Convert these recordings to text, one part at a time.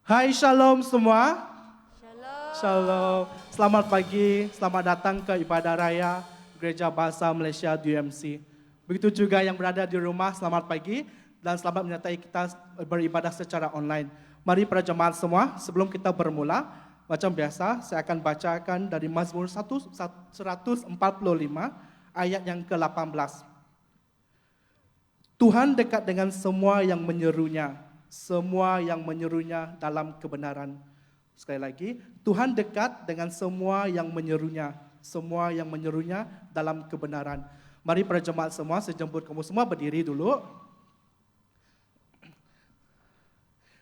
Hai Shalom semua. Shalom. Shalom. Selamat pagi, selamat datang ke ibadah raya Gereja Bahasa Malaysia DUMC. Begitu juga yang berada di rumah, selamat pagi dan selamat menyertai kita beribadah secara online. Mari para jemaat semua, sebelum kita bermula, macam biasa saya akan bacakan dari Mazmur 145 ayat yang ke-18. Tuhan dekat dengan semua yang menyerunya. Semua yang menyerunya dalam kebenaran. Sekali lagi, Tuhan dekat dengan semua yang menyerunya. Semua yang menyerunya dalam kebenaran. Mari para jemaat semua, saya jemput kamu semua berdiri dulu.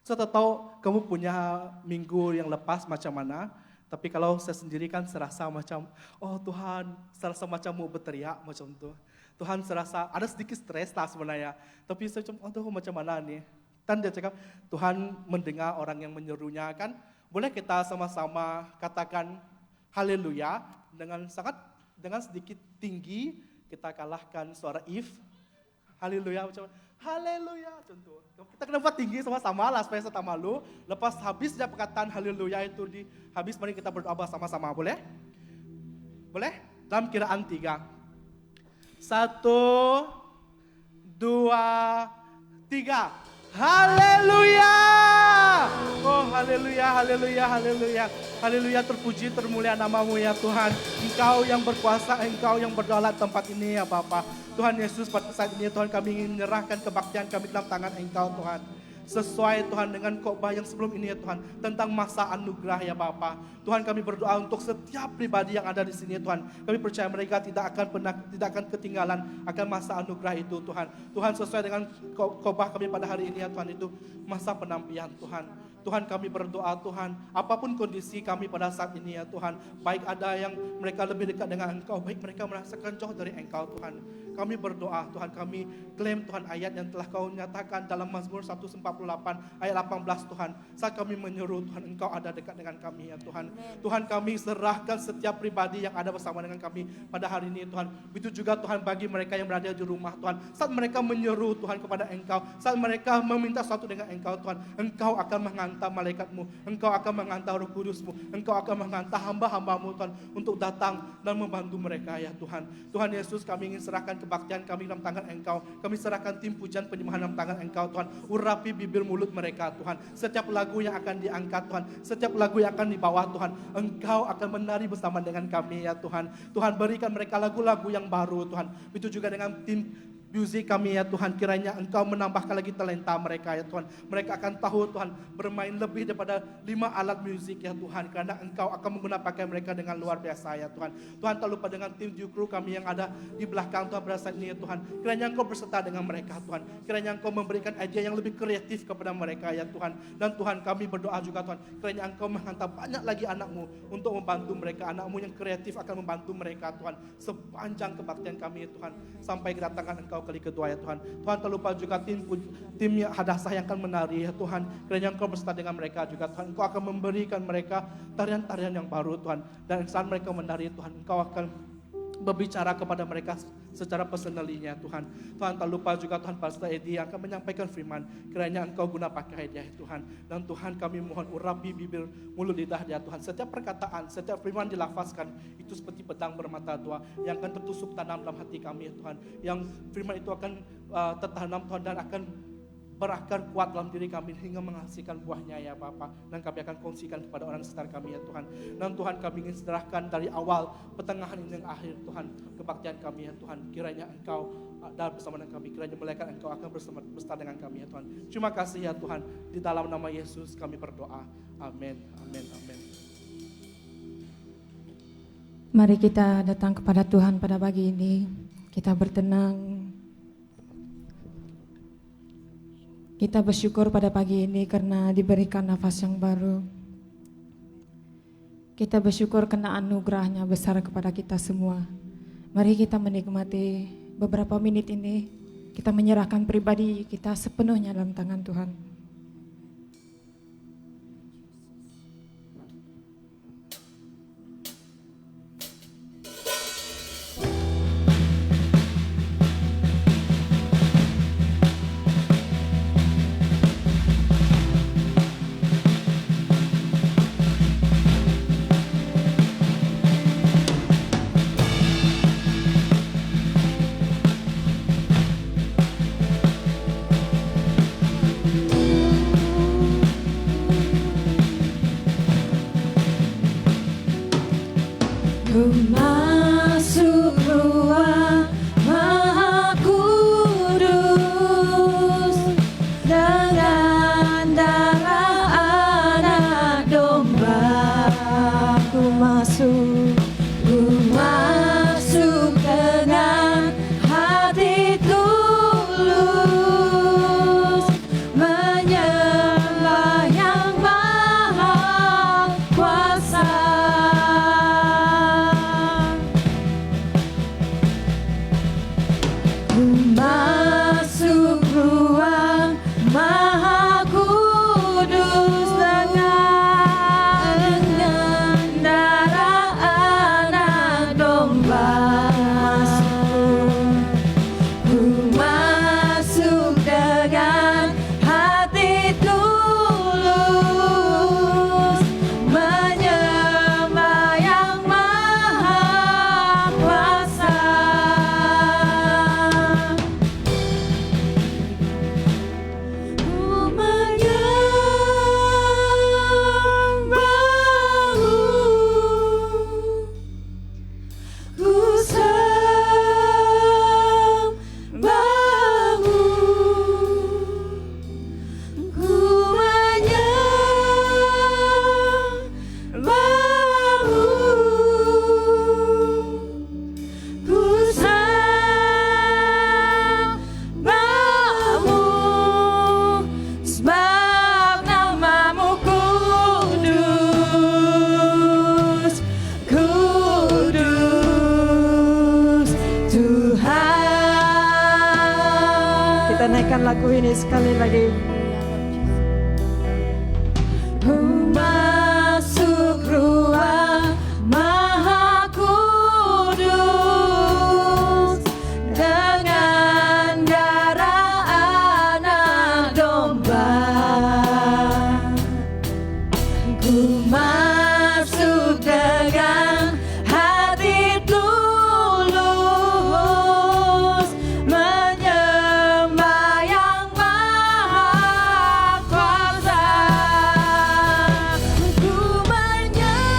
Saya tahu kamu punya minggu yang lepas macam mana. Tapi kalau saya sendiri kan serasa macam, oh Tuhan, serasa macam mau berteriak macam tu. Tuhan serasa ada sedikit stres lah sebenarnya. Tapi saya macam, oh macam mana nih? Dan dia cakap, Tuhan mendengar orang yang menyerunya kan. Boleh kita sama-sama katakan haleluya dengan sedikit tinggi kita kalahkan suara if. Haleluya macam haleluya contoh. Kita kena buat tinggi sama-sama lah supaya saya tak malu. Lepas habis dia perkataan haleluya itu habis mari kita berdoa bersama-sama boleh? Boleh? Dalam kiraan 3. 1, 2, 3. Haleluya! Oh haleluya, haleluya, haleluya. Haleluya, terpuji, termulia namamu ya Tuhan. Engkau yang berkuasa, Engkau yang berdaulat tempat ini ya Bapa. Tuhan Yesus pada saat ini Tuhan kami ingin menyerahkan kebaktian kami dalam tangan Engkau Tuhan. Sesuai Tuhan dengan khotbah yang sebelum ini ya Tuhan. Tentang masa anugerah ya Bapa. Tuhan kami berdoa untuk setiap pribadi yang ada di sini ya Tuhan. Kami percaya mereka tidak akan ketinggalan akan masa anugerah itu Tuhan. Tuhan sesuai dengan khotbah kami pada hari ini ya Tuhan itu masa penampian Tuhan. Tuhan kami berdoa Tuhan, apapun kondisi kami pada saat ini ya Tuhan, baik ada yang mereka lebih dekat dengan Engkau, baik mereka merasakan jauh dari Engkau Tuhan. Kami berdoa Tuhan, kami klaim Tuhan ayat yang telah Kau nyatakan dalam Mazmur 148 ayat 18 Tuhan. Saat kami menyeru Tuhan, Engkau ada dekat dengan kami ya Tuhan. Tuhan kami serahkan setiap pribadi yang ada bersama dengan kami pada hari ini Tuhan. Begitu juga Tuhan bagi mereka yang berada di rumah Tuhan. Saat mereka menyeru Tuhan kepada Engkau, saat mereka meminta sesuatu dengan Engkau Tuhan, Engkau akan menghantar malaikat-Mu, Engkau akan menghantar Roh Kudus-Mu, Engkau akan menghantar hamba-hamba-Mu Tuhan untuk datang dan membantu mereka ya Tuhan. Tuhan Yesus kami ingin serahkan kebaktian kami dalam tangan Engkau. Kami serahkan tim pujian penyembahan dalam tangan Engkau Tuhan. Urapi bibir mulut mereka Tuhan. Setiap lagu yang akan diangkat Tuhan, setiap lagu yang akan dibawa Tuhan, Engkau akan menari bersama dengan kami ya Tuhan. Tuhan berikan mereka lagu-lagu yang baru Tuhan. Itu juga dengan tim musik kami ya Tuhan, kiranya Engkau menambahkan lagi talenta mereka ya Tuhan. Mereka akan tahu Tuhan bermain lebih daripada 5 alat musik ya Tuhan, karena Engkau akan menggunakan mereka dengan luar biasa ya Tuhan. Tuhan tak lupa dengan tim jukru kami yang ada di belakang Tuhan pada saat ini ya Tuhan. Kiranya Engkau berserta dengan mereka Tuhan. Kiranya Engkau memberikan ide yang lebih kreatif kepada mereka ya Tuhan. Dan Tuhan kami berdoa juga Tuhan, kiranya Engkau menghantar banyak lagi anak-Mu untuk membantu mereka. Anak-Mu yang kreatif akan membantu mereka Tuhan, sepanjang kebaktian kami ya Tuhan, sampai kedatangan Engkau kali kedua ya Tuhan. Tuhan tak lupa juga tim Hadasah yang akan menari ya Tuhan. Kiranya Engkau berserta dengan mereka juga Tuhan. Engkau akan memberikan mereka tarian-tarian yang baru Tuhan. Dan saat mereka menari Tuhan, Engkau akan berbicara kepada mereka secara personalinya Tuhan. Tuhan tak lupa juga Tuhan Pastor Edi yang akan menyampaikan firman. Kiranya Engkau guna pakai dia Tuhan. Dan Tuhan kami mohon urapi bibir mulut lidah dia Tuhan. Setiap perkataan, setiap firman dilafazkan itu seperti pedang bermata dua yang akan tertusuk tanam dalam hati kami ya Tuhan. Yang firman itu akan tertanam Tuhan dan akan berakar kuat dalam diri kami hingga menghasilkan buahnya ya Bapa. Dan kami akan kongsikan kepada orang sekitar kami ya Tuhan. Dan Tuhan kami ingin serahkan dari awal, pertengahan hingga akhir Tuhan, kebaktian kami ya Tuhan. Kiranya Engkau dalam bersama dengan kami, kiranya malaikat Engkau akan bersama dengan kami ya Tuhan. Terima kasih ya Tuhan, di dalam nama Yesus kami berdoa. Amin, amin, amin. Mari kita datang kepada Tuhan pada pagi ini. Kita bertenang. Kita bersyukur pada pagi ini karena diberikan nafas yang baru. Kita bersyukur karena anugerahnya besar kepada kita semua. Mari kita menikmati beberapa menit ini. Kita menyerahkan pribadi kita sepenuhnya dalam tangan Tuhan. nyanyikan lagu ini sekali lagi. Masuk ruang Maha Kudus dengan darah anak domba. Ku masuk dengan hati tulus menyembah yang maha kuasa. Ku menyembahmu,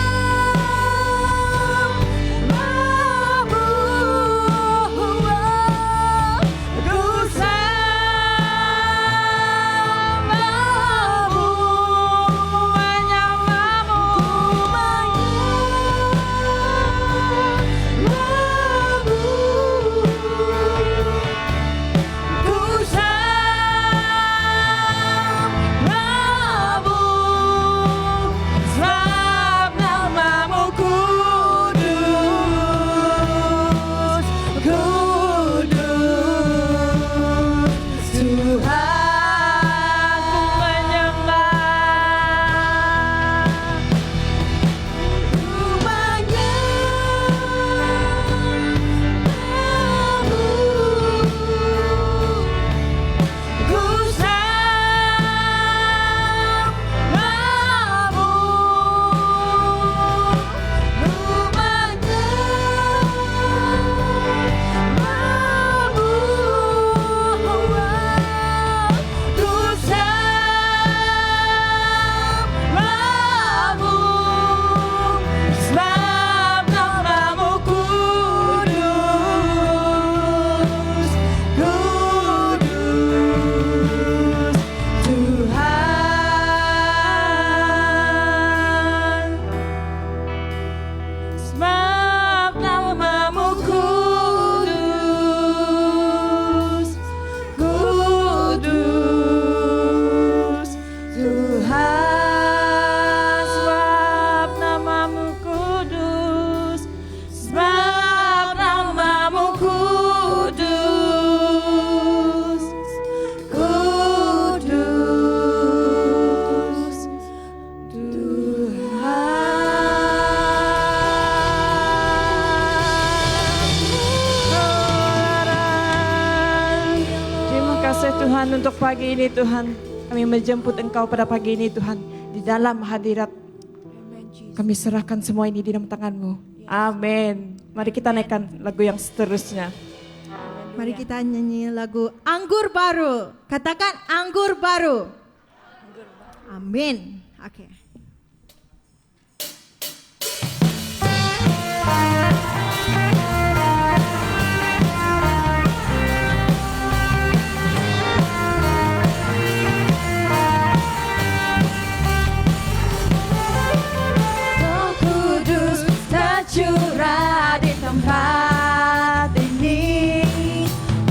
ku sembahmu, sebab namamu kudus, kudus Tuhan. Ku menyembah, ku menyembahmu, ku sembahmu, ku menyembahmu, ku sembahmu, sebab namamu kudus, kudus Tuhan. Sebab namamu kudus, kudus Tuhan. Sebab namamu kudus, sebab namamu kudus, kudus Tuhan. Terima kasih Tuhan untuk pagi ini Tuhan. Kami menjemput Engkau pada pagi ini Tuhan. Di dalam hadirat kami serahkan semua ini di dalam tangan-Mu. Amin. Mari kita naikkan lagu yang seterusnya. Mari kita nyanyi lagu Anggur Baru. Katakan anggur baru. Amin. Oke. Roh Kudus tercurah di tempat ini,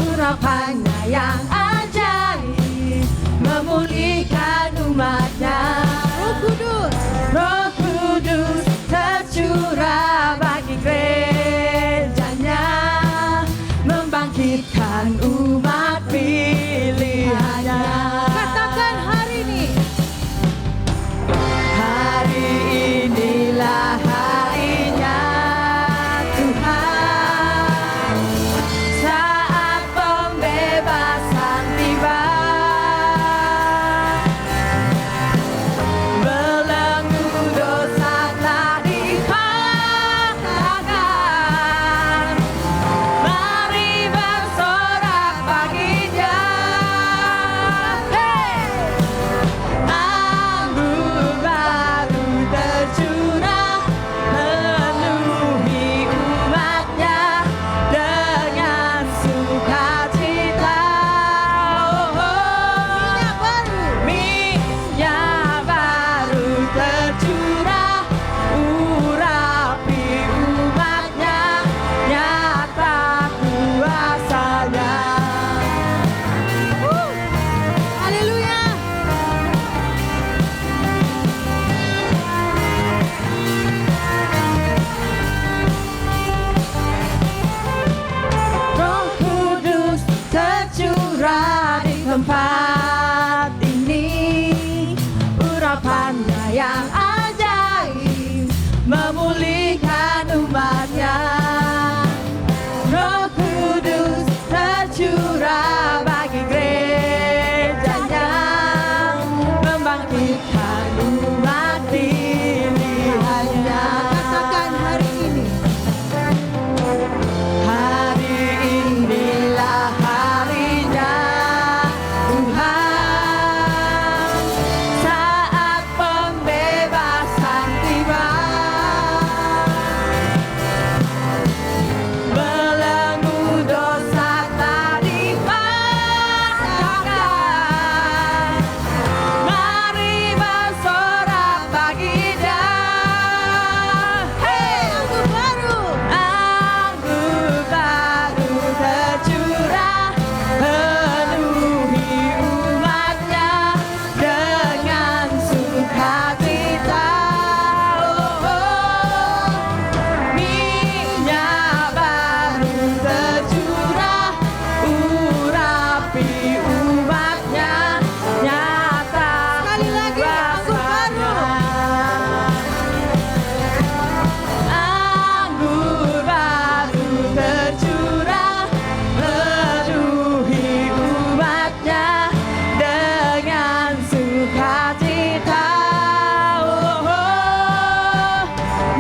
urapannya yang ajaib memulihkan umatnya. Roh Kudus. yang ajaib memulihkan umatnya. Roh Kudus tercurah bagi gerejanya, membangkitkan umat pilihannya. Katakan hari ini. Hari inilah harinya Tuhan, saat pembebasan tiba. Belenggu dosa tak dipatahkan, mari bersorak bagi Dia. Hey! Anggur baru. Anggur baru tercurah, penuhi umatnya dengan sukacita. Oh, oh. Minyak baru tercurah, urapi umatnya, nyata Sekali lagi, anggur baru. Anggur baru tercurah, penuhi umatnya dengan sukacita. Oh, oh.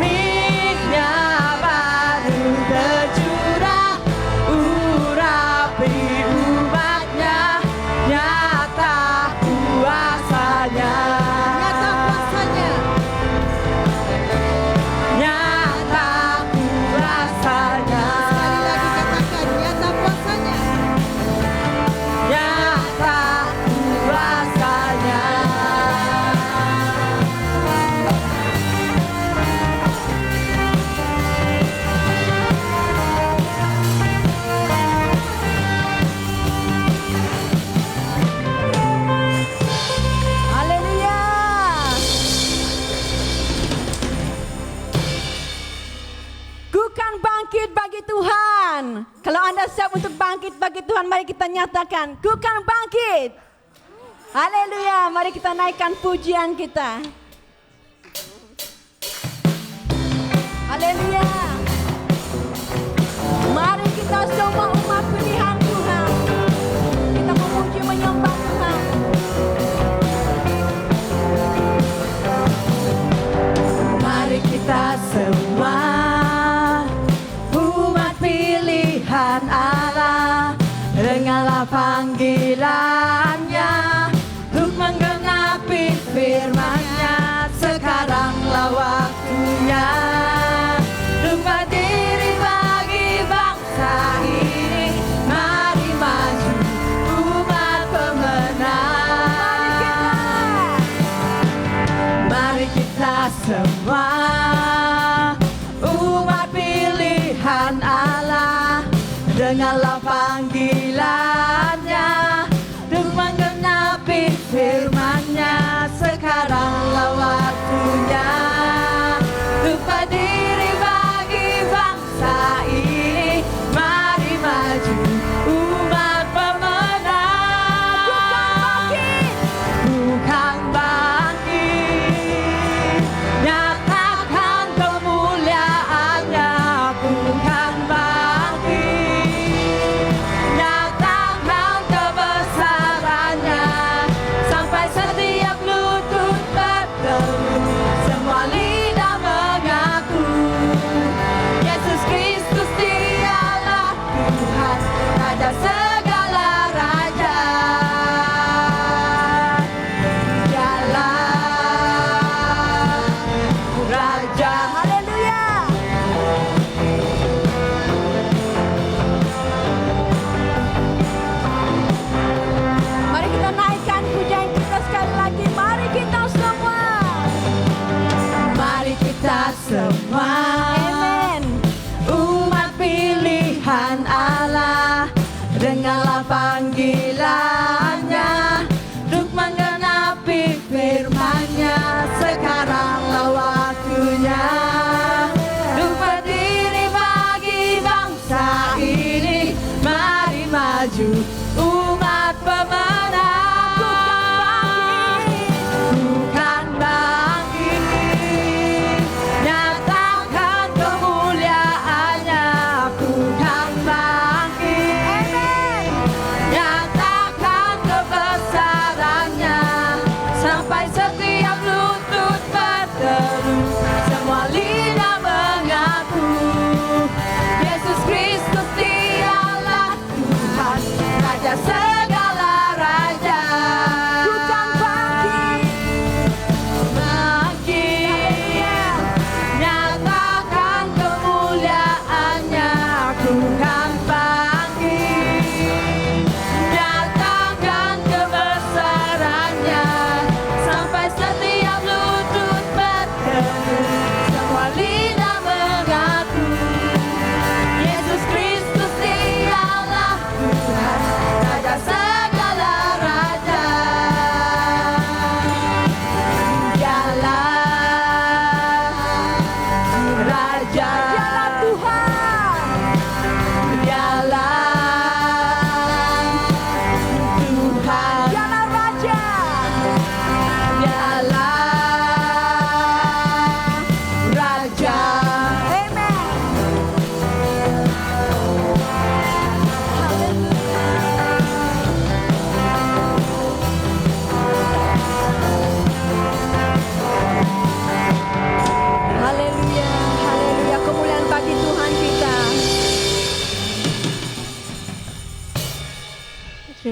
Minyak baru tercurah, urapi umatnya, nyata kuasanya. Nyata kuasanya. Nyata kuasanya. Sekali lagi katakan nyata kuasanya. Nyata kuasanya. Haleluya. Ku kan bangkit bagi Tuhan. Kalau Anda siap untuk bangkit bagi Tuhan, mari kita nyatakan, ku kan bangkit. Haleluya, mari kita naikkan pujian kita. Haleluya. Mari kita semua umat pilihan Tuhan, kita memuji menyembah Tuhan. Mari kita semua umat pilihan Allah, dengarlah panggilannya untuk menggenapi firman-Nya. Sekaranglah waktunya untuk berdiri bagi bangsa ini. Mari maju umat pemenang. Mari kita semua umat pilihan Allah, dengarlah panggilannya untuk menggenapi firman-Nya. Sekaranglah waktunya untuk berdiri bagi bangsa ini. Mari maju umat pemenang. Bukan bangkit, nyatakan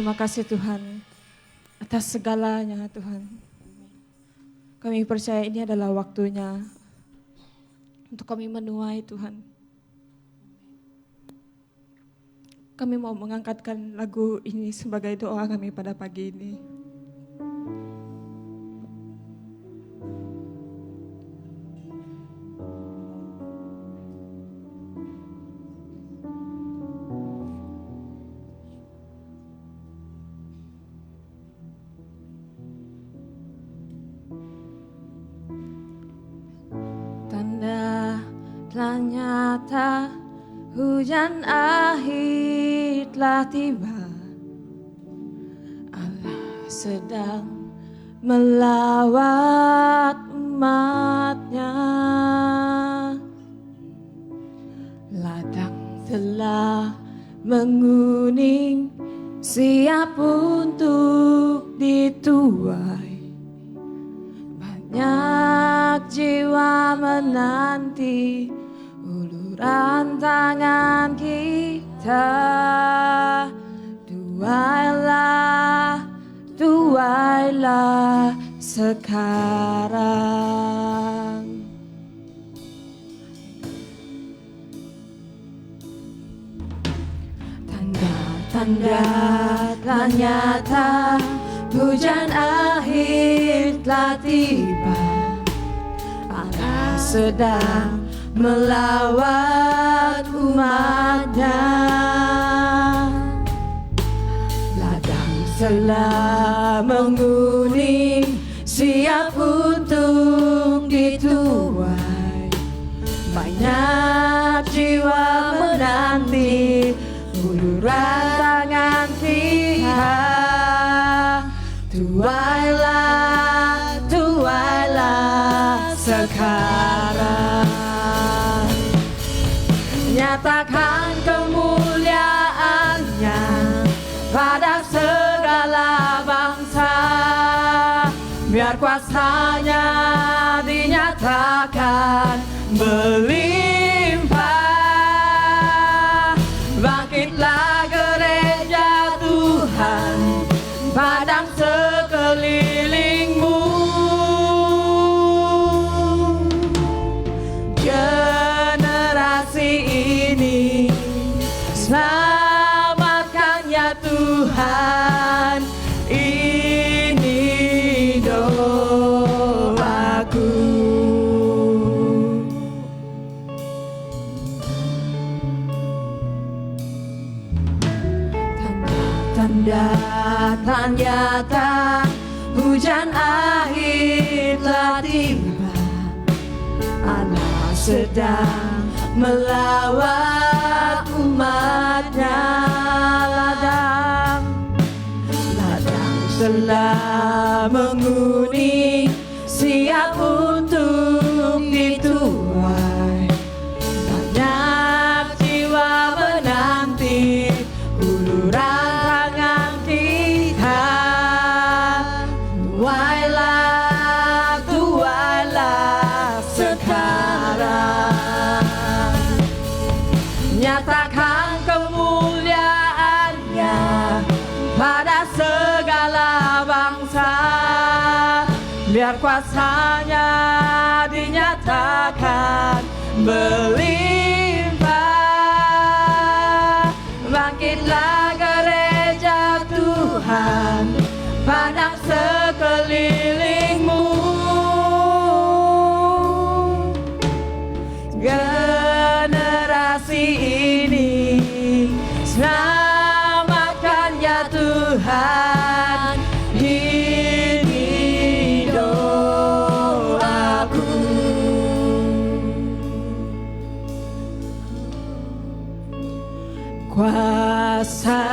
Terima kasih Tuhan atas segalanya Tuhan. Kami percaya ini adalah waktunya untuk kami menuai Tuhan. Kami mau mengangkatkan lagu ini sebagai doa kami pada pagi ini. Telah nyata, hujan akhir telah tiba. Allah sedang melawat umatnya. Ladang telah menguning, siap untuk dituai. Banyak jiwa menanti uluran tangan kita. Tuailah sekarang. Tanda-tanda telah nyata, hujan akhir telah tiba. Allah sedang melawat umatnya. Ladang telah menguning, siap untuk dituai. Banyak jiwa menanti uluran tangan kita. Tuailah sekarang. Nyatakan kemuliaannya pada segala bangsa. Biar kuasanya dinyatakan berlimpah. Bangkitlah gereja Tuhan, padang sekelilingmu. Generasi ini selamatkan ya Tuhan. Ini doaku. Tanda nyata, hujan akhir telah tiba. Allah sedang melawat umatnya. Ladang telah menguning, siap untuk dituai. Banyak jiwa menanti uluran tangan kita. Tuailah sekarang. Nyatakan kemuliaannya pada segala bangsa. Biar kuasanya dinyatakan berlimpah. Bangkitlah gereja Tuhan, pandang sekelilingmu. Generasi ini selamatkan ya Tuhan. Ini doaku. Kuasanya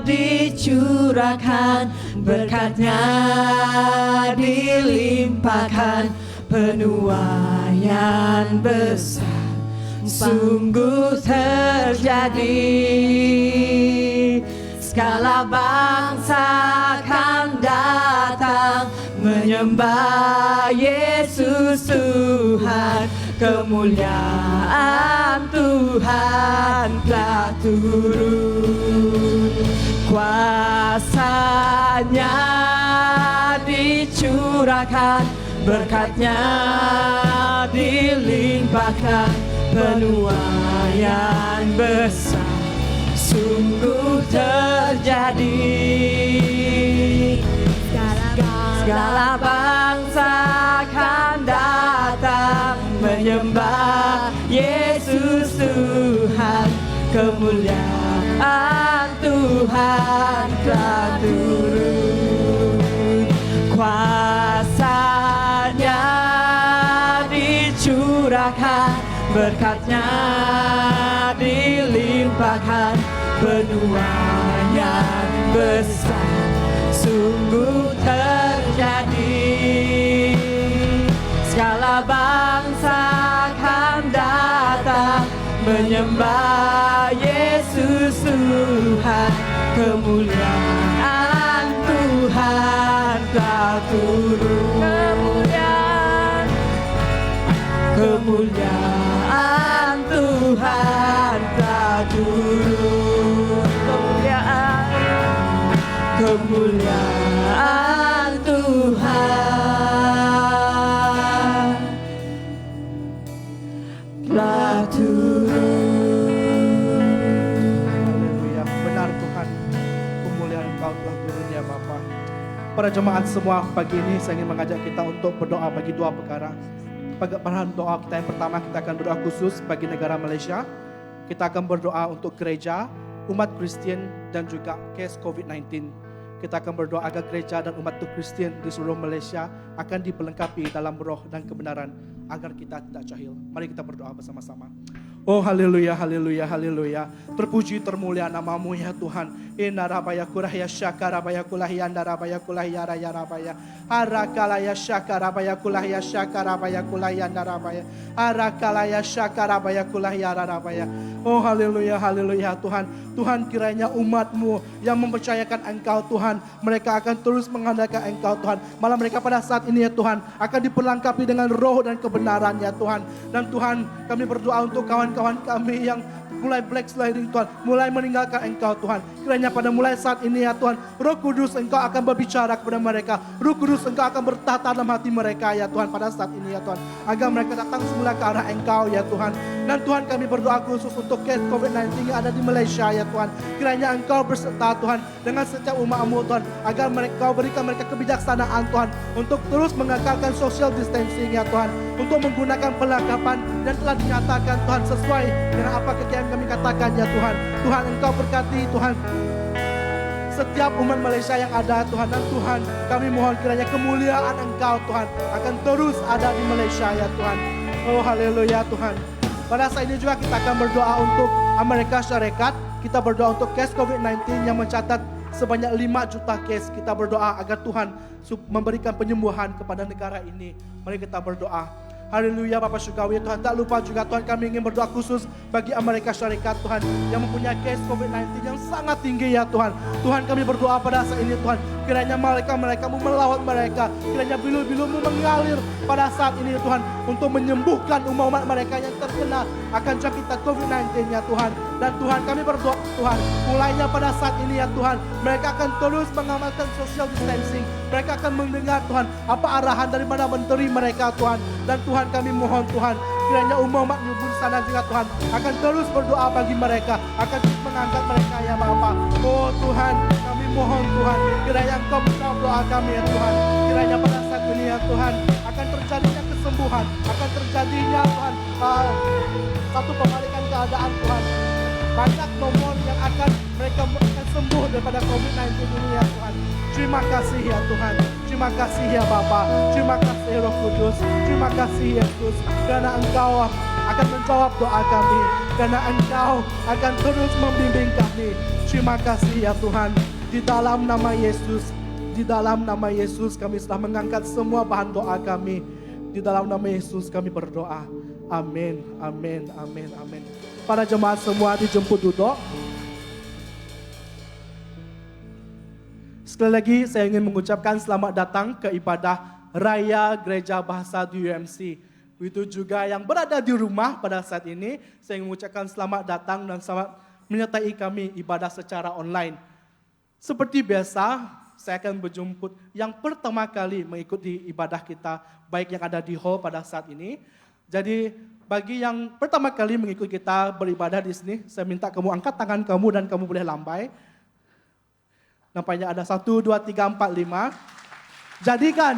dicurahkan, berkatnya dilimpahkan. Penuaian besar sungguh terjadi. Segala bangsa akan datang menyembah Yesus Tuhan. kemuliaan Tuhan telah turun, kuasanya dicurahkan, berkatnya dilimpahkan, penuaian besar sungguh terjadi. Segala bangsa akan datang menyembah Yesus Tuhan, kemuliaan Tuhan telah turun, kuasanya dicurahkan, berkatnya dilimpahkan, penuaian besar sungguh terjadi. Segala bangsa akan datang menyembah Yesus Tuhan, kemuliaan Tuhan telah turun, kemuliaan Tuhan telah turun, kemuliaan Tuhan telah turun. Haleluya, benar Tuhan, kemuliaan Engkau telah turun ya Bapa. Para jemaat semua, pagi ini saya ingin mengajak kita untuk berdoa bagi dua perkara. Pada doa kita yang pertama, kita akan berdoa khusus bagi negara Malaysia. Kita akan berdoa untuk gereja, umat Kristen dan juga kes COVID-19. Kita akan berdoa agar gereja dan umat Kristen di seluruh Malaysia akan diperlengkapi dalam roh dan kebenaran agar kita tidak jahil. Mari kita berdoa bersama-sama. Oh haleluya, haleluya, haleluya. Terpuji termulia nama-Mu ya Tuhan. Inarabaya kurahya syakarabaya kulahiyanda rabaya kulahiyara ya rabaya. Arakalaya syakarabaya kulahya syakarabaya kulahiyanda rabaya. Arakalaya syakarabaya kulahiyara rabaya. Oh haleluya, haleluya Tuhan. Tuhan, kiranya umat-Mu yang mempercayakan Engkau Tuhan, mereka akan terus mengandalkan Engkau Tuhan. Malah mereka pada saat ini ya Tuhan akan diperlengkapi dengan roh dan kebenaran ya Tuhan. Dan Tuhan, kami berdoa untuk kawan-kawan kami yang mulai backsliding Tuhan, mulai meninggalkan Engkau Tuhan. Kiranya pada mulai saat ini ya Tuhan, Roh Kudus Engkau akan berbicara kepada mereka. Roh Kudus Engkau akan bertata dalam hati mereka ya Tuhan pada saat ini ya Tuhan. Agar mereka datang semula ke arah Engkau ya Tuhan. Dan Tuhan, kami berdoa khusus untuk case COVID-19 yang ada di Malaysia ya Tuhan. Kiranya Engkau berserta Tuhan dengan setiap umat-Mu Tuhan, agar mereka berikan mereka kebijaksanaan Tuhan untuk terus mengekalkan social distancing ya Tuhan, untuk menggunakan perlengkapan dan telah dinyatakan Tuhan sesuai dengan apa yang kami katakan ya Tuhan. Tuhan, Engkau berkati Tuhan setiap umat Malaysia yang ada Tuhan. Dan Tuhan, kami mohon kiranya kemuliaan Engkau Tuhan akan terus ada di Malaysia ya Tuhan. Oh haleluya Tuhan. Pada saat ini juga kita akan berdoa untuk Amerika Syarikat. Kita berdoa untuk case COVID-19 yang mencatat sebanyak 5 juta case. Kita berdoa agar Tuhan memberikan penyembuhan kepada negara ini. Mari kita berdoa. Haleluya Bapak Syukawi Tuhan. Tak lupa juga Tuhan, kami ingin berdoa khusus bagi Amerika Syarikat Tuhan, yang mempunyai case COVID-19 yang sangat tinggi ya Tuhan. Tuhan, kami berdoa pada saat ini Tuhan, kiranya mereka melawat mereka, kiranya bilu-bilu-Mu mengalir pada saat ini Tuhan, untuk menyembuhkan umat mereka yang terkena akan jangkitan COVID-19 ya Tuhan. Dan Tuhan, kami berdoa Tuhan, mulainya pada saat ini ya Tuhan, mereka akan terus mengamalkan social distancing. Mereka akan mendengar Tuhan apa arahan dari mana menteri mereka Tuhan. Dan Tuhan, kami mohon Tuhan, kiranya umat di sana juga Tuhan akan terus berdoa bagi mereka, akan terus mengangkat mereka ya Bapa. Oh Tuhan, kami mohon Tuhan, kiranya Engkau menjawab doa kami ya Tuhan. Kiranya pada saat ini ya Tuhan akan terjadinya kesembuhan, akan terjadinya Tuhan satu pembalikan keadaan Tuhan. Banyak nomor yang akan mereka akan sembuh daripada COVID-19 ini ya Tuhan. Terima kasih ya Tuhan. Terima kasih ya Bapa. Terima kasih Roh Kudus. Terima kasih Yesus. Karena Engkau akan menjawab doa kami. Karena Engkau akan terus membimbing kami. Terima kasih ya Tuhan. Di dalam nama Yesus. Di dalam nama Yesus kami telah mengangkat semua bahan doa kami. Di dalam nama Yesus kami berdoa. Amin, amin, amin, amin. Para jemaat semua dijemput duduk. Sekali lagi saya ingin mengucapkan selamat datang ke ibadah Raya Gereja Bahasa di UMC. Begitu juga yang berada di rumah pada saat ini, saya mengucapkan selamat datang dan selamat menyertai kami ibadah secara online. Seperti biasa, saya akan berjemput yang pertama kali mengikuti ibadah kita, baik yang ada di hall pada saat ini. Jadi bagi yang pertama kali mengikuti kita beribadah di sini, saya minta kamu angkat tangan kamu dan kamu boleh lambai. Nampaknya ada 1, 2, 3, 4, 5. Jadikan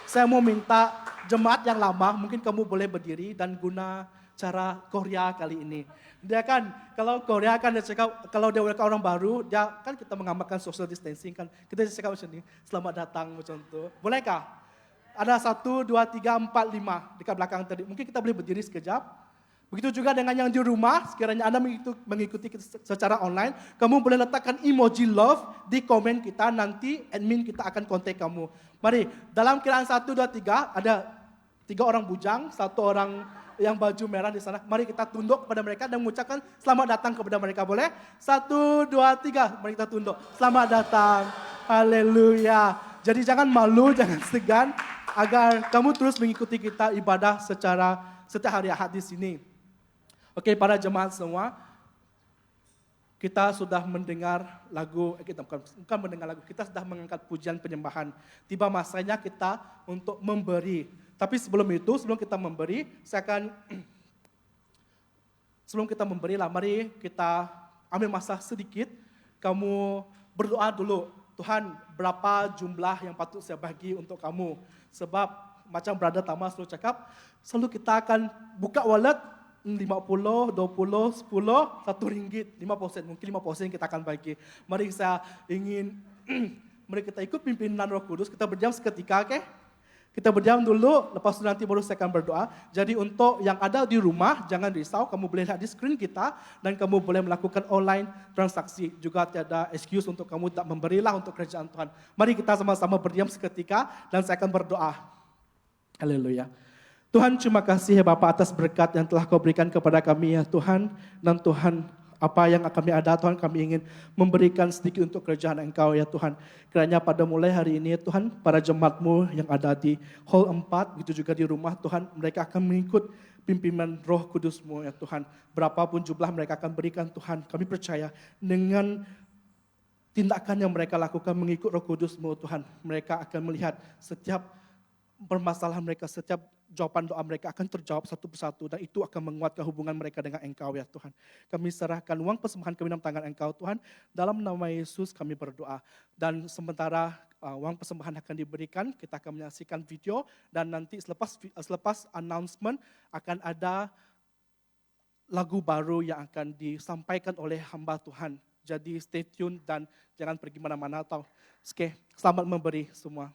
saya mau minta jemaat yang lama, mungkin kamu boleh berdiri dan guna cara Korea kali ini. Dia kan, kalau Korea kan dia cakap, kalau dia welcome orang baru, dia kan kita mengamalkan social distancing kan. Kita cakap macam ni, selamat datang macam tu. Bolehkah? Ada 1, 2, 3, 4, 5 dekat belakang tadi. Mungkin kita boleh berdiri sekejap. Begitu juga dengan yang di rumah, sekiranya Anda mengikuti secara online, kamu boleh letakkan emoji love di komen kita, nanti admin kita akan kontak kamu. Mari, dalam kiraan 1, 2, 3, ada 3 orang bujang, 1 orang yang baju merah di sana. Mari kita tunduk kepada mereka dan mengucapkan selamat datang kepada mereka, boleh? 1, 2, 3, mari kita tunduk. Selamat datang, haleluya. Jadi jangan malu, jangan segan, agar kamu terus mengikuti kita ibadah secara setiap hari Ahad di sini. Oke, para jemaat semua, kita sudah mendengar lagu, bukan mendengar lagu, kita sudah mengangkat pujian penyembahan. Tiba masanya kita untuk memberi. Tapi sebelum itu, sebelum kita memberi, sebelum kita memberi, mari kita ambil masa sedikit, kamu berdoa dulu. Tuhan, berapa jumlah yang patut saya bagi untuk kamu? Sebab macam Brother Tama selalu cakap, selalu kita akan buka wallet, 50, 20, 10, RM1, 5%, mungkin 5% kita akan bagi. Mari saya ingin, mari kita ikut pimpinan Roh Kudus, kita berdiam seketika, oke? Kita berdiam dulu, lepas itu nanti baru saya akan berdoa. Jadi untuk yang ada di rumah, jangan risau, kamu boleh lihat di screen kita, dan kamu boleh melakukan online transaksi. Juga tiada excuse untuk kamu tak memberilah untuk kerajaan Tuhan. Mari kita sama-sama berdiam seketika, dan saya akan berdoa. Haleluya. Tuhan, terima kasih ya Bapa atas berkat yang telah Kau berikan kepada kami ya Tuhan. Dan Tuhan, apa yang kami ada Tuhan, kami ingin memberikan sedikit untuk kerajaan Engkau ya Tuhan. Kiranya pada mulai hari ini ya Tuhan, para jemaat-Mu yang ada di hall 4, begitu juga di rumah Tuhan, mereka akan mengikut pimpinan Roh Kudus-Mu ya Tuhan. Berapapun jumlah mereka akan berikan Tuhan, kami percaya dengan tindakan yang mereka lakukan mengikut Roh Kudus-Mu Tuhan, mereka akan melihat setiap permasalahan mereka, setiap jawaban doa mereka akan terjawab satu persatu, dan itu akan menguatkan hubungan mereka dengan Engkau ya Tuhan. Kami serahkan uang persembahan kami dalam tangan Engkau Tuhan, dalam nama Yesus kami berdoa. Dan sementara uang persembahan akan diberikan, kita akan menyaksikan video, dan nanti selepas announcement akan ada lagu baru yang akan disampaikan oleh hamba Tuhan. Jadi stay tune dan jangan pergi mana-mana. Oke, selamat memberi semua.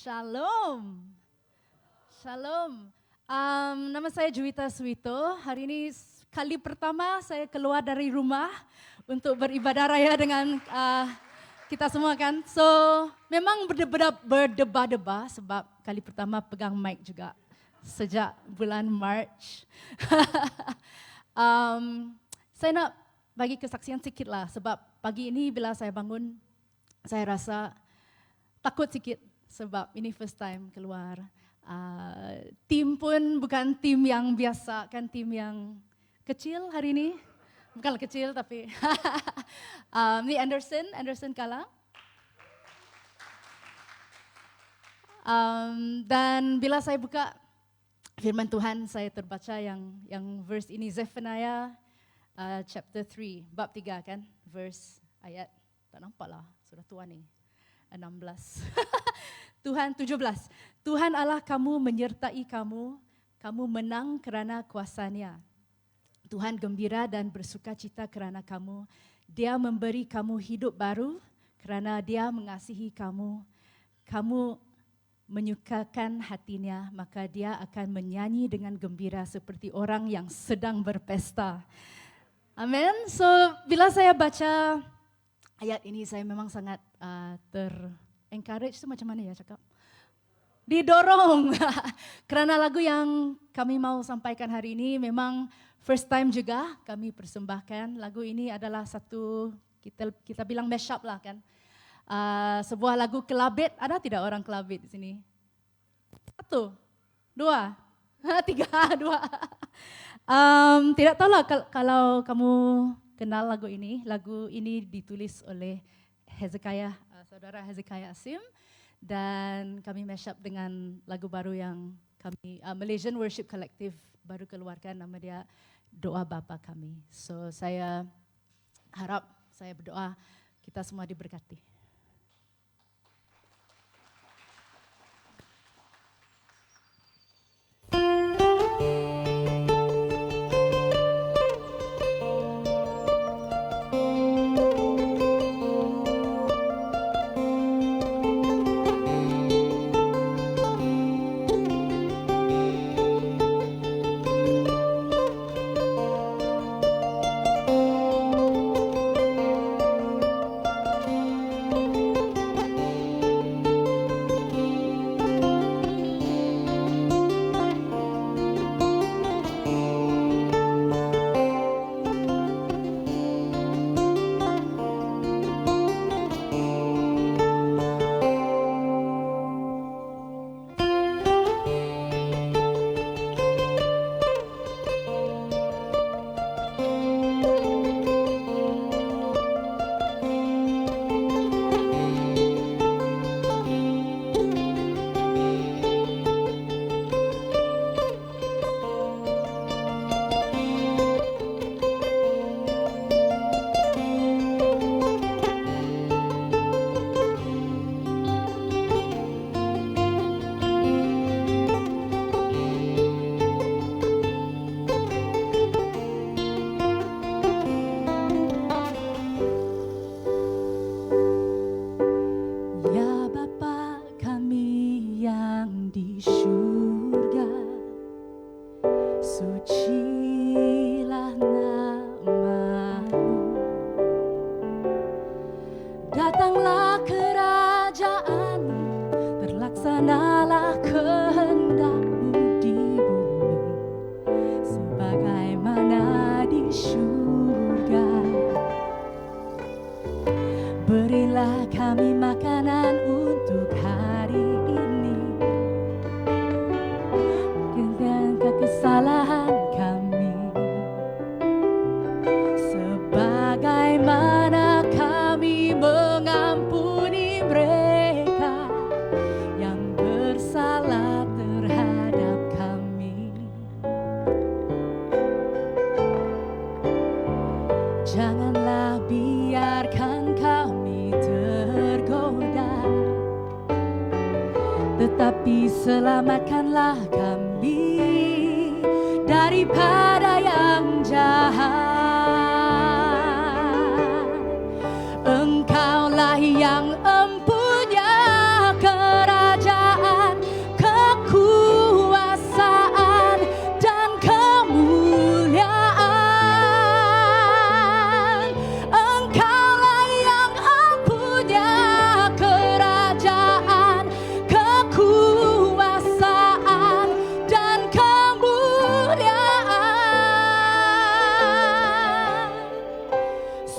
Shalom. Shalom. Nama saya Juwita Suwito. Hari ini kali pertama saya keluar dari rumah untuk beribadah raya dengan kita semua kan. So memang berdebar-debar sebab kali pertama pegang mic juga sejak bulan March. Saya nak bagi kesaksian sikit lah sebab pagi ini bila saya bangun saya rasa takut sikit sebab ini first time keluar. Tim pun bukan tim yang biasa, kan tim yang kecil hari ini. Bukan kecil tapi ini Anderson Kala. Dan bila saya buka firman Tuhan, saya terbaca yang verse ini Zephaniah chapter 3, bab 3 kan, verse ayat, tak nampak lah, sudah tua ni, 16. Tuhan 17, Tuhan Allah kamu menyertai kamu, kamu menang kerana kuasa-Nya. Tuhan gembira dan bersukacita kerana kamu, Dia memberi kamu hidup baru kerana Dia mengasihi kamu. Kamu menyukakan hatinya, maka Dia akan menyanyi dengan gembira seperti orang yang sedang berpesta. Amin. So bila saya baca ayat ini saya memang sangat ter-encourage tu macam mana ya cakap? Didorong. Kerana lagu yang kami mau sampaikan hari ini memang first time juga kami persembahkan. Lagu ini adalah satu, kita bilang mashup lah kan. Sebuah lagu Kelabit, ada tidak orang Kelabit di sini? 1, 2, 3, 2. Tidak tahulah kalau kamu kenal lagu ini. Lagu ini ditulis oleh Hezekiah, saudara Hezekiah Asim, dan kami mashup dengan lagu baru yang kami Malaysian Worship Collective baru keluarkan, nama dia Doa Bapa Kami. So saya harap, saya berdoa kita semua diberkati. Berilah kami makanan untuk hari ini, gantikan kesalahan kami, sebagaimana kami mengampuni mereka yang bersalah terhadap kami. Janganlah biarkan kami tergoda, tetapi selamatkanlah kami daripada yang jahat. Engkaulah yang empunya kerajaan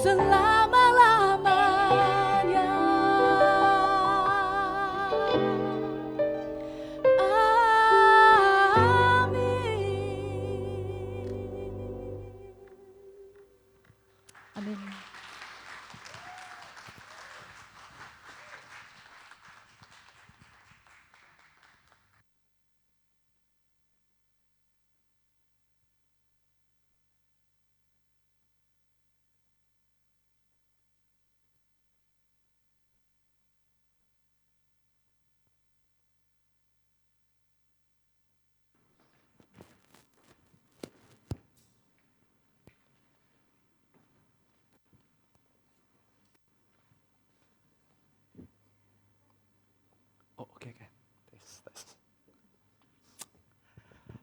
selama-lamanya. Amin. Amin. Oh, oke. Tes.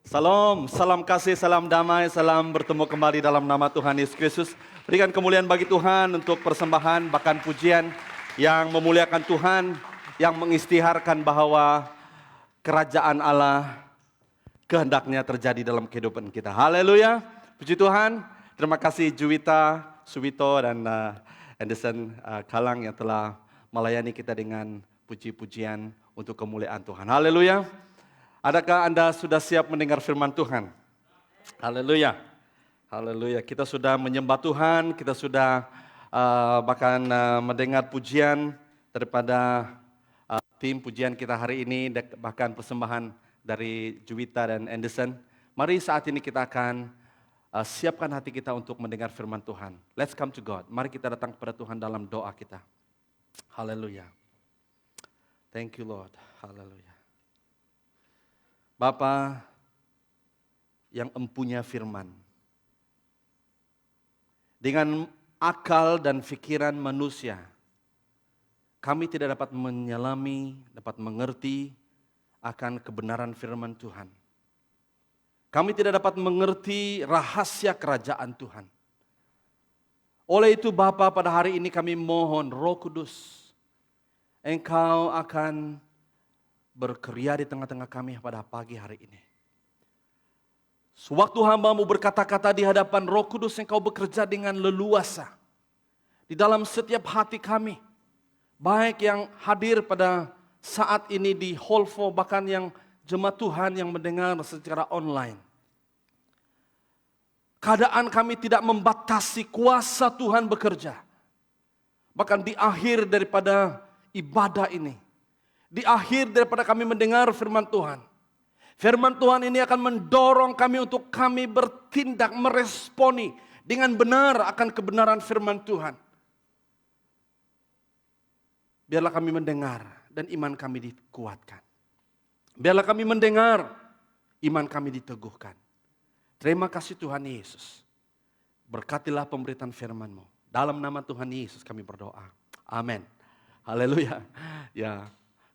Salam, salam kasih, salam damai, salam bertemu kembali dalam nama Tuhan Yesus Kristus. Berikan kemuliaan bagi Tuhan untuk persembahan, bahkan pujian yang memuliakan Tuhan, yang mengistiharkan bahwa kerajaan Allah kehendaknya terjadi dalam kehidupan kita. Haleluya, puji Tuhan. Terima kasih Juwita, Suwito, dan Anderson Kalang yang telah melayani kita dengan puji-pujian untuk kemuliaan Tuhan. Haleluya. Adakah Anda sudah siap mendengar firman Tuhan? Haleluya. Haleluya. Kita sudah menyembah Tuhan, kita sudah bahkan mendengar pujian daripada tim pujian kita hari ini, bahkan persembahan dari Juwita dan Anderson. Mari saat ini kita akan siapkan hati kita untuk mendengar firman Tuhan. Let's come to God. Mari kita datang kepada Tuhan dalam doa kita. Haleluya. Thank you Lord. Haleluya. Bapa yang empunya firman. Dengan akal dan pikiran manusia, kami tidak dapat menyelami, dapat mengerti akan kebenaran firman Tuhan. Kami tidak dapat mengerti rahasia kerajaan Tuhan. Oleh itu Bapa, pada hari ini kami mohon Roh Kudus, Engkau akan berkarya di tengah-tengah kami pada pagi hari ini. Sewaktu hamba-Mu berkata-kata di hadapan Roh Kudus, Engkau bekerja dengan leluasa di dalam setiap hati kami. Baik yang hadir pada saat ini di Holvo, bahkan yang jemaat Tuhan yang mendengar secara online. Keadaan kami tidak membatasi kuasa Tuhan bekerja. Bahkan di akhir daripada ibadah ini, di akhir daripada kami mendengar firman Tuhan, firman Tuhan ini akan mendorong kami untuk kami bertindak, meresponi dengan benar akan kebenaran firman Tuhan. Biarlah kami mendengar dan iman kami dikuatkan. Biarlah kami mendengar, iman kami diteguhkan. Terima kasih Tuhan Yesus. Berkatilah pemberitaan firman-Mu. Dalam nama Tuhan Yesus kami berdoa. Amin. Haleluya. Ya,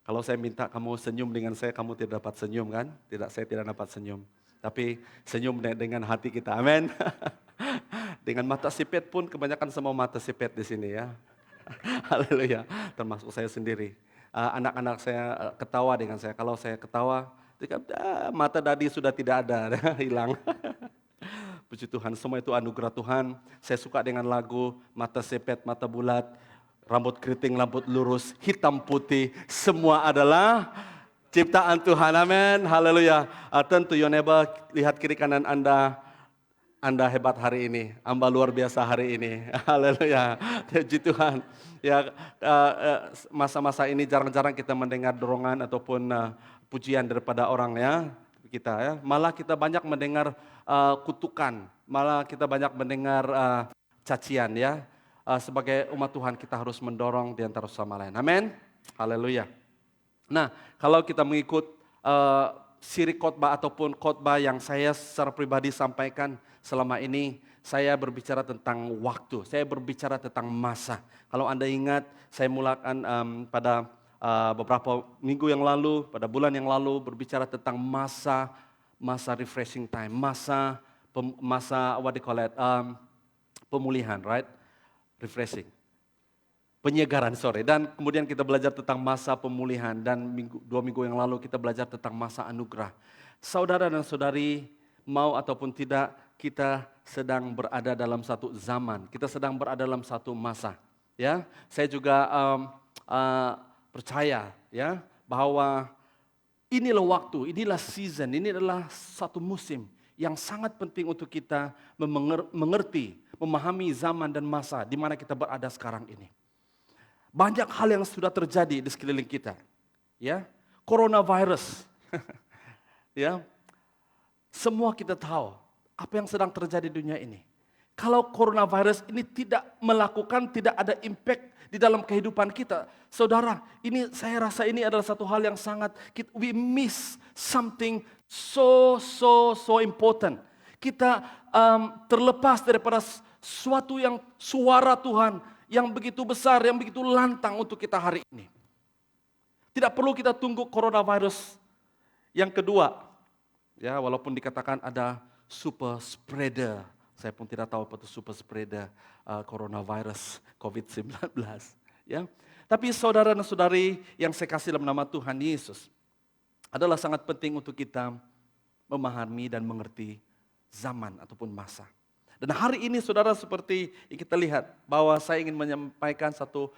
kalau saya minta kamu senyum dengan saya, kamu tidak dapat senyum kan? Tidak, saya tidak dapat senyum. Tapi senyum dengan hati kita. Amin. Dengan mata sipit pun kebanyakan semua mata sipit di sini ya. Haleluya. Termasuk saya sendiri. Anak-anak saya ketawa dengan saya. Kalau saya ketawa, mata dadi sudah tidak ada, hilang. Puji Tuhan, semua itu anugerah Tuhan. Saya suka dengan lagu mata sipit, mata bulat, rambut keriting, rambut lurus, hitam putih, semua adalah ciptaan Tuhan. Amin. Haleluya. Tentu your neighbor, lihat kiri kanan Anda hebat hari ini. Amba luar biasa hari ini. Haleluya. Puji Tuhan. Ya, masa-masa ini jarang-jarang kita mendengar dorongan ataupun pujian daripada orang ya. Kita ya. Malah kita banyak mendengar kutukan. Malah kita banyak mendengar cacian ya. Sebagai umat Tuhan kita harus mendorong di antara sama lain. Amin. Haleluya. Nah, kalau kita mengikut siri khotbah ataupun khotbah yang saya secara pribadi sampaikan selama ini, saya berbicara tentang waktu, saya berbicara tentang masa. Kalau Anda ingat, saya mulakan pada beberapa minggu yang lalu, pada bulan yang lalu berbicara tentang masa refreshing time, masa what they call it, pemulihan, right? Refreshing. Penyegaran, dan kemudian kita belajar tentang masa pemulihan dan 2 minggu yang lalu kita belajar tentang masa anugerah. Saudara dan saudari mau ataupun tidak, kita sedang berada dalam satu zaman, kita sedang berada dalam satu masa. Ya, saya juga percaya ya bahwa inilah waktu, inilah season, ini adalah satu musim yang sangat penting untuk kita mengerti, memahami zaman dan masa di mana kita berada sekarang ini. Banyak hal yang sudah terjadi di sekeliling kita. Ya, coronavirus. Ya, semua kita tahu apa yang sedang terjadi di dunia ini. Kalau coronavirus ini tidak ada impact di dalam kehidupan kita, saudara, ini saya rasa ini adalah satu hal yang sangat, we miss something so important. Kita terlepas daripada suatu yang suara Tuhan yang begitu besar, yang begitu lantang untuk kita hari ini. Tidak perlu kita tunggu coronavirus yang kedua. Ya, walaupun dikatakan ada super spreader. Saya pun tidak tahu apa itu super spreader coronavirus COVID-19. Ya. Tapi saudara dan saudari yang saya kasih dalam nama Tuhan Yesus, adalah sangat penting untuk kita memahami dan mengerti zaman ataupun masa. Dan hari ini saudara seperti yang kita lihat bahwa saya ingin menyampaikan satu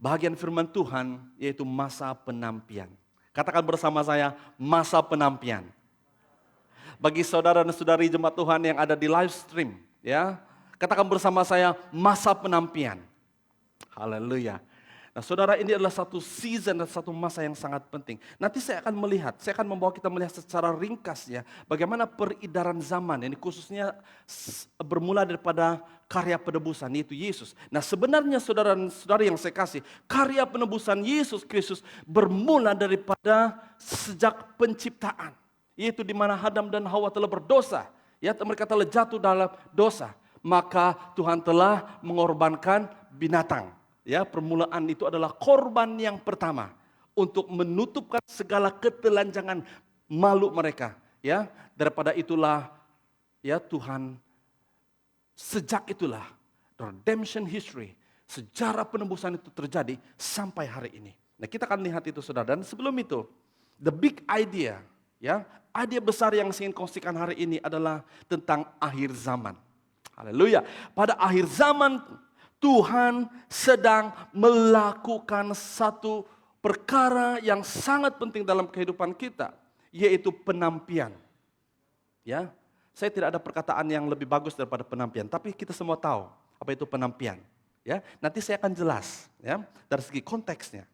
bahagian firman Tuhan yaitu masa penampian. Katakan bersama saya, masa penampian. Bagi saudara dan saudari jemaat Tuhan yang ada di live stream, ya, katakan bersama saya masa penampian. Haleluya. Nah, saudara, ini adalah satu season dan satu masa yang sangat penting. Nanti saya akan membawa kita melihat secara ringkas ya, bagaimana peredaran zaman. Ini khususnya bermula daripada karya penebusan, yaitu Yesus. Nah, sebenarnya saudara dan saudari yang saya kasih, karya penebusan Yesus Kristus bermula daripada sejak penciptaan. Yaitu di mana Adam dan Hawa telah berdosa, ya, mereka telah jatuh dalam dosa, maka Tuhan telah mengorbankan binatang. Ya, permulaan itu adalah korban yang pertama untuk menutupkan segala ketelanjangan malu mereka. Ya, daripada itulah, ya, Tuhan sejak itulah redemption history, sejarah penebusan itu terjadi sampai hari ini. Nah, kita akan lihat itu saudara. Dan sebelum itu, the big idea. Ya, idea besar yang saya ingin kongsikan hari ini adalah tentang akhir zaman. Haleluya. Pada akhir zaman Tuhan sedang melakukan satu perkara yang sangat penting dalam kehidupan kita, yaitu penampian. Ya, saya tidak ada perkataan yang lebih bagus daripada penampian, tapi kita semua tahu apa itu penampian. Ya, nanti saya akan jelas ya dari segi konteksnya.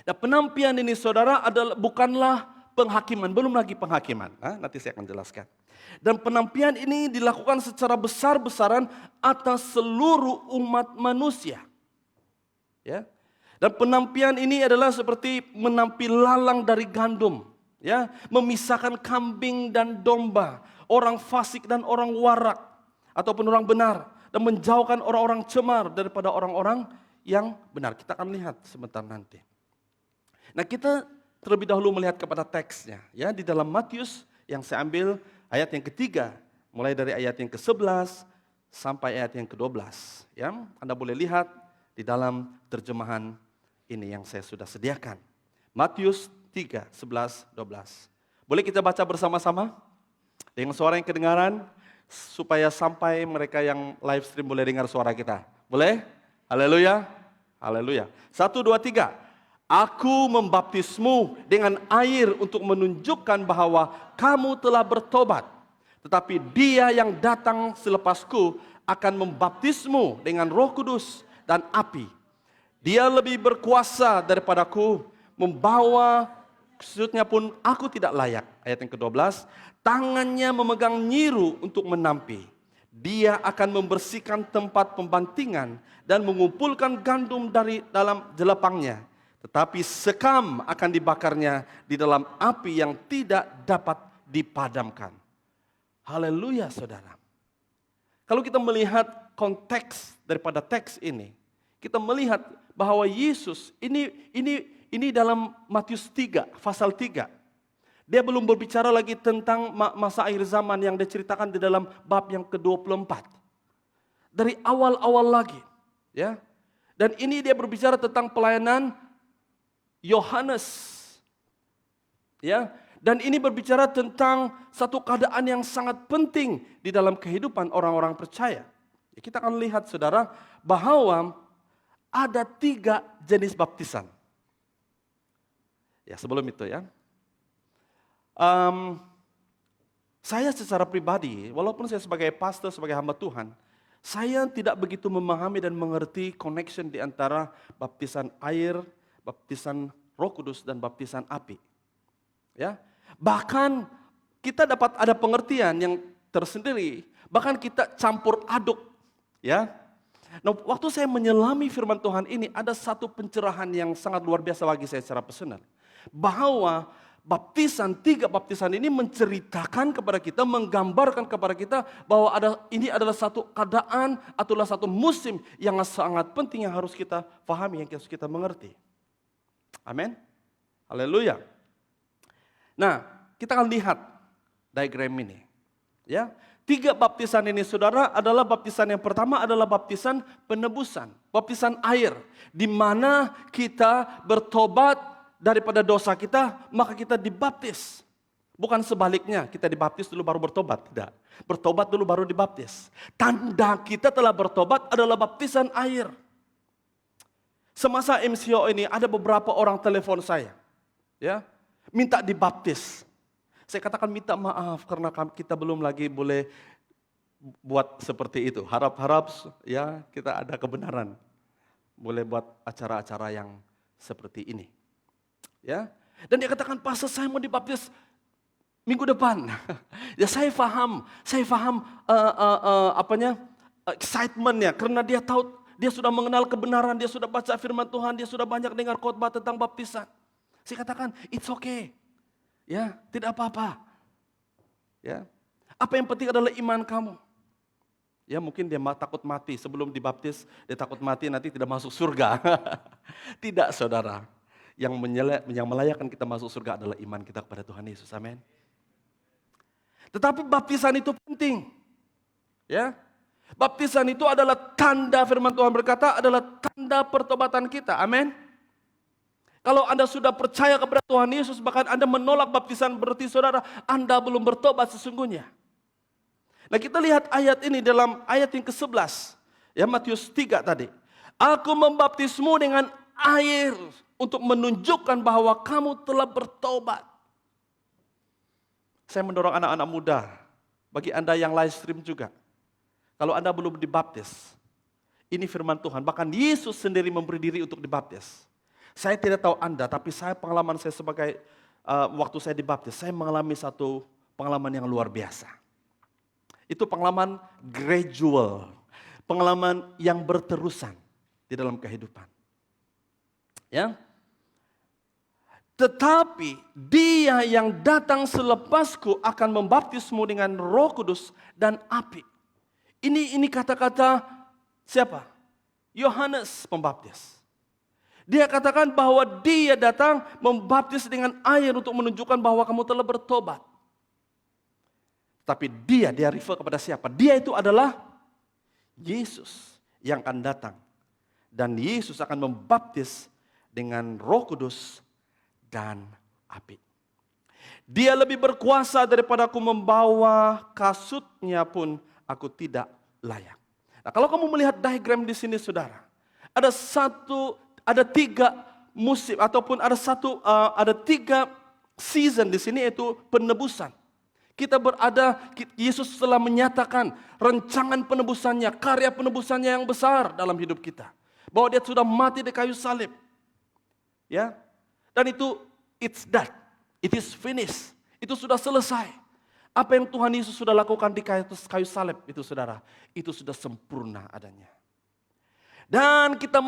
Nah, penampian ini saudara bukanlah penghakiman, belum lagi penghakiman. Nanti saya akan jelaskan. Dan penampian ini dilakukan secara besar-besaran atas seluruh umat manusia. Ya. Dan penampian ini adalah seperti menampil lalang dari gandum, ya, memisahkan kambing dan domba, orang fasik dan orang warak ataupun orang benar, dan menjauhkan orang-orang cemar daripada orang-orang yang benar. Kita akan lihat sebentar nanti. Nah, kita terlebih dahulu melihat kepada teksnya, ya, di dalam Matius yang saya ambil ayat yang ketiga, mulai dari ayat yang ke-11 sampai ayat yang ke-12. Ya, Anda boleh lihat di dalam terjemahan ini yang saya sudah sediakan. Matius 3, 11, 12. Boleh kita baca bersama-sama dengan suara yang kedengaran supaya sampai mereka yang live stream boleh dengar suara kita. Boleh? Haleluya. Haleluya. 1, 2, 3. Aku membaptismu dengan air untuk menunjukkan bahwa kamu telah bertobat. Tetapi Dia yang datang selepasku akan membaptismu dengan Roh Kudus dan api. Dia lebih berkuasa daripadaku, membawa, maksudnya pun aku tidak layak. Ayat yang ke-12, tangannya memegang nyiru untuk menampi. Dia akan membersihkan tempat pembantingan dan mengumpulkan gandum dari dalam jelapangnya. Tetapi sekam akan dibakarnya di dalam api yang tidak dapat dipadamkan. Haleluya saudara. Kalau kita melihat konteks daripada teks ini, kita melihat bahwa Yesus ini dalam Matius 3, pasal 3. Dia belum berbicara lagi tentang masa akhir zaman yang diceritakan di dalam bab yang ke-24. Dari awal-awal lagi, ya. Dan ini dia berbicara tentang pelayanan Yohanes. Ya, Dan ini berbicara tentang satu keadaan yang sangat penting di dalam kehidupan orang-orang percaya. Kita akan lihat saudara bahwa ada 3 jenis baptisan. Ya sebelum itu ya. Saya secara pribadi, walaupun saya sebagai pastor, sebagai hamba Tuhan, saya tidak begitu memahami dan mengerti connection di antara baptisan air, baptisan Roh Kudus, dan baptisan api. Ya, bahkan kita dapat ada pengertian yang tersendiri, bahkan kita campur aduk. Ya, nah, waktu saya menyelami firman Tuhan ini, ada satu pencerahan yang sangat luar biasa bagi saya secara personal, bahwa baptisan, 3 baptisan ini menceritakan kepada kita, menggambarkan kepada kita bahwa ini adalah satu keadaan atau satu musim yang sangat penting yang harus kita pahami, yang harus kita mengerti. Amin. Haleluya. Nah, kita akan lihat diagram ini. Ya, 3 baptisan ini saudara adalah baptisan yang pertama adalah baptisan penebusan, baptisan air, di mana kita bertobat daripada dosa kita, maka kita dibaptis. Bukan sebaliknya, kita dibaptis dulu baru bertobat. Tidak. Bertobat dulu baru dibaptis. Tanda kita telah bertobat adalah baptisan air. Semasa MCO ini ada beberapa orang telepon saya. Ya, minta dibaptis. Saya katakan minta maaf karena kita belum lagi boleh buat seperti itu. Harap-harap ya kita ada kebenaran. Boleh buat acara-acara yang seperti ini. Ya, dan dia katakan, pastor saya mau dibaptis minggu depan. Ya saya paham excitementnya karena dia tahu, dia sudah mengenal kebenaran, dia sudah baca firman Tuhan, dia sudah banyak dengar khotbah tentang baptisan. Saya katakan, it's okay. Ya, tidak apa-apa. Ya, apa yang penting adalah iman kamu. Ya mungkin dia takut mati sebelum dibaptis, dia takut mati nanti tidak masuk surga. Tidak saudara. Yang melayakkan kita masuk surga adalah iman kita kepada Tuhan Yesus. Amin. Tetapi baptisan itu penting. Ya. Baptisan itu adalah tanda, firman Tuhan berkata, adalah tanda pertobatan kita. Amin. Kalau Anda sudah percaya kepada Tuhan Yesus, bahkan Anda menolak baptisan, berarti saudara, Anda belum bertobat sesungguhnya. Nah kita lihat ayat ini dalam ayat yang ke-11. Ya, Matius 3 tadi. Aku membaptismu dengan air untuk menunjukkan bahwa kamu telah bertobat. Saya mendorong anak-anak muda, bagi Anda yang live stream juga. Kalau Anda belum dibaptis, ini firman Tuhan. Bahkan Yesus sendiri memberi diri untuk dibaptis. Saya tidak tahu Anda, tapi pengalaman saya sebagai waktu saya dibaptis, saya mengalami satu pengalaman yang luar biasa. Itu pengalaman gradual, pengalaman yang berterusan di dalam kehidupan. Ya. Tetapi dia yang datang selepasku akan membaptismu dengan Roh Kudus dan api. Ini kata-kata siapa? Yohanes Pembaptis. Dia katakan bahwa dia datang membaptis dengan air untuk menunjukkan bahwa kamu telah bertobat. Tapi dia refer kepada siapa? Dia itu adalah Yesus yang akan datang. Dan Yesus akan membaptis dengan Roh Kudus dan api. Dia lebih berkuasa daripada aku, membawa kasutnya pun aku tidak layak. Nah, kalau kamu melihat diagram di sini saudara, ada 3 musim ataupun ada 3 season di sini, yaitu penebusan. Yesus telah menyatakan rancangan penebusannya, karya penebusannya yang besar dalam hidup kita. Bahwa dia sudah mati di kayu salib. Ya. Dan itu, it's done. It is finished. Itu sudah selesai. Apa yang Tuhan Yesus sudah lakukan di kayu salib itu saudara, itu sudah sempurna adanya. Dan kita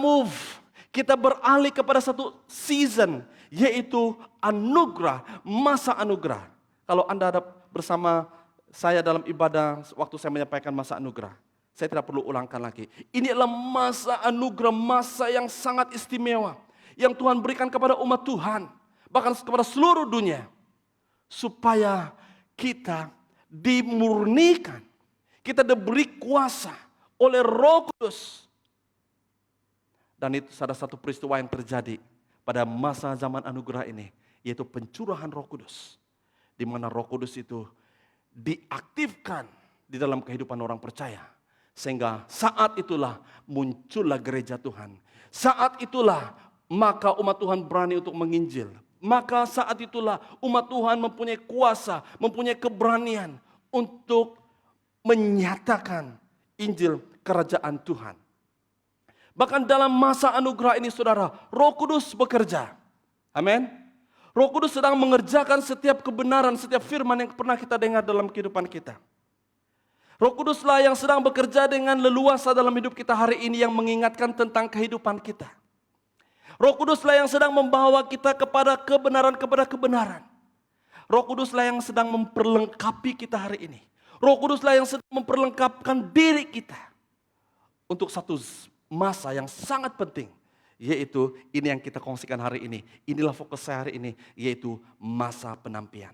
kita beralih kepada satu season, yaitu anugerah, masa anugerah. Kalau Anda ada bersama saya dalam ibadah waktu saya menyampaikan masa anugerah, saya tidak perlu ulangkan lagi. Ini adalah masa anugerah, masa yang sangat istimewa, yang Tuhan berikan kepada umat Tuhan, bahkan kepada seluruh dunia, supaya kita dimurnikan, kita diberi kuasa oleh Roh Kudus. Dan itu salah satu peristiwa yang terjadi pada masa zaman anugerah ini, yaitu pencurahan Roh Kudus. di mana Roh Kudus itu diaktifkan di dalam kehidupan orang percaya. Sehingga saat itulah muncullah gereja Tuhan. Saat itulah maka umat Tuhan berani untuk menginjil. Maka saat itulah umat Tuhan mempunyai kuasa, mempunyai keberanian untuk menyatakan Injil kerajaan Tuhan. Bahkan dalam masa anugerah ini saudara, Roh Kudus bekerja. Amin. Roh Kudus sedang mengerjakan setiap kebenaran, setiap firman yang pernah kita dengar dalam kehidupan kita. Roh Kuduslah yang sedang bekerja dengan leluasa dalam hidup kita hari ini yang mengingatkan tentang kehidupan kita. Roh Kuduslah yang sedang membawa kita kepada kebenaran. Roh Kuduslah yang sedang memperlengkapi kita hari ini. Roh Kuduslah yang sedang memperlengkapkan diri kita untuk satu masa yang sangat penting, yaitu ini yang kita kongsikan hari ini. Inilah fokus saya hari ini, yaitu masa penampian.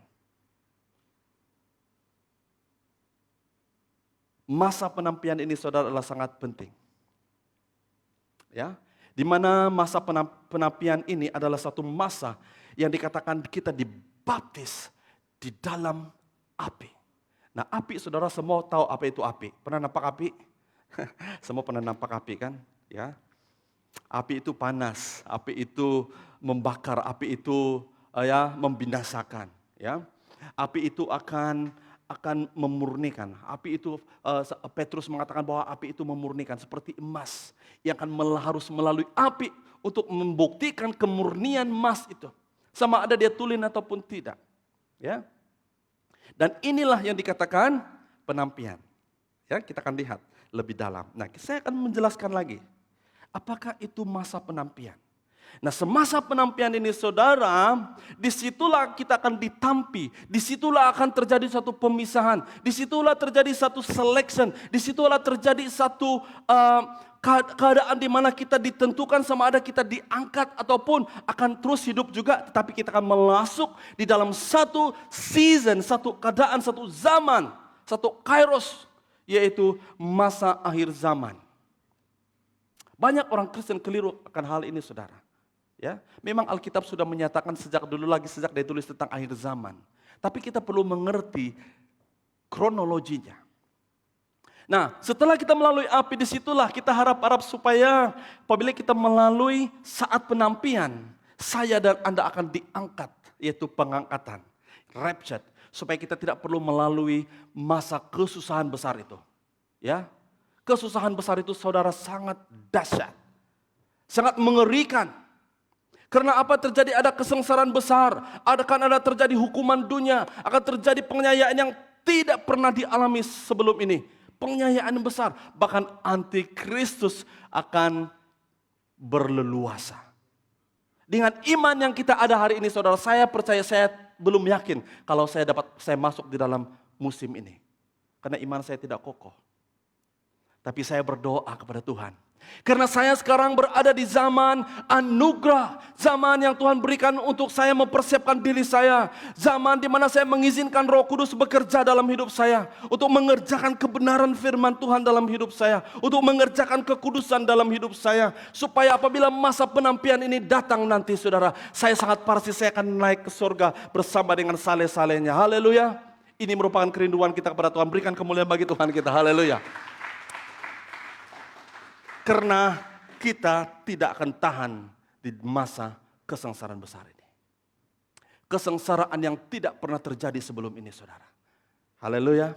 Masa penampian ini saudara adalah sangat penting. Ya, di mana masa penampian ini adalah satu masa yang dikatakan kita dibaptis di dalam api. Nah, api saudara semua tahu apa itu api. Pernah nampak api? Semua pernah nampak api kan? Ya. Api itu panas, api itu membakar, api itu membinasakan, ya. Api itu akan memurnikan. Api itu Petrus mengatakan bahwa api itu memurnikan seperti emas yang akan harus melalui api untuk membuktikan kemurnian emas itu. Sama ada dia tulen ataupun tidak. Ya. Dan inilah yang dikatakan penampian. Ya, kita akan lihat lebih dalam. Nah, saya akan menjelaskan lagi. Apakah itu masa penampian? Nah, semasa penampian ini saudara, disitulah kita akan ditampi, disitulah akan terjadi satu pemisahan, disitulah terjadi satu selection, disitulah terjadi satu keadaan di mana kita ditentukan sama ada kita diangkat ataupun akan terus hidup juga, tetapi kita akan masuk di dalam satu season, satu keadaan, satu zaman, satu kairos, yaitu masa akhir zaman. Banyak orang Kristen keliru akan hal ini saudara. Ya, memang Alkitab sudah menyatakan sejak dia tulis tentang akhir zaman. Tapi kita perlu mengerti kronologinya. Nah, setelah kita melalui api, disitulah kita harap supaya apabila kita melalui saat penampian, saya dan Anda akan diangkat, yaitu pengangkatan, raptured, supaya kita tidak perlu melalui masa kesusahan besar itu. Ya, kesusahan besar itu saudara sangat dahsyat, sangat mengerikan. Karena apa terjadi? Ada kesengsaraan besar, akan ada terjadi hukuman dunia, akan terjadi penganiayaan yang tidak pernah dialami sebelum ini. Penganiayaan besar, bahkan antikristus akan berleluasa. Dengan iman yang kita ada hari ini saudara, saya percaya, saya belum yakin kalau saya masuk di dalam musim ini. Karena iman saya tidak kokoh. Tapi saya berdoa kepada Tuhan. Karena saya sekarang berada di zaman anugerah. Zaman yang Tuhan berikan untuk saya mempersiapkan diri saya. Zaman di mana saya mengizinkan Roh Kudus bekerja dalam hidup saya. Untuk mengerjakan kebenaran firman Tuhan dalam hidup saya. Untuk mengerjakan kekudusan dalam hidup saya. Supaya apabila masa penampian ini datang nanti saudara. Saya sangat pasti saya akan naik ke surga bersama dengan saleh-salehnya. Haleluya. Ini merupakan kerinduan kita kepada Tuhan. Berikan kemuliaan bagi Tuhan kita. Haleluya. Karena kita tidak akan tahan di masa kesengsaraan besar ini. Kesengsaraan yang tidak pernah terjadi sebelum ini saudara. Haleluya.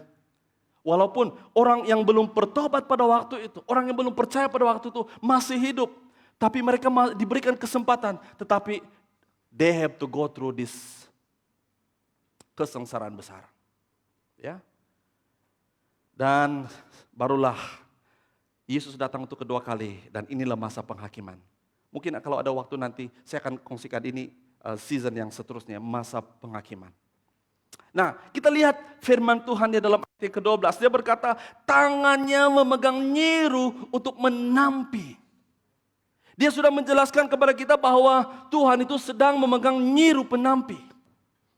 Walaupun orang yang belum bertobat pada waktu itu, orang yang belum percaya pada waktu itu masih hidup. Tapi mereka diberikan kesempatan. Tetapi they have to go through this kesengsaraan besar. Ya. Dan barulah Yesus datang untuk kedua kali dan inilah masa penghakiman. Mungkin kalau ada waktu nanti saya akan kongsikan ini season yang seterusnya, masa penghakiman. Nah, kita lihat firman Tuhan di dalam ayat yang ke-12. Dia berkata, tangannya memegang nyiru untuk menampi. Dia sudah menjelaskan kepada kita bahwa Tuhan itu sedang memegang nyiru penampi.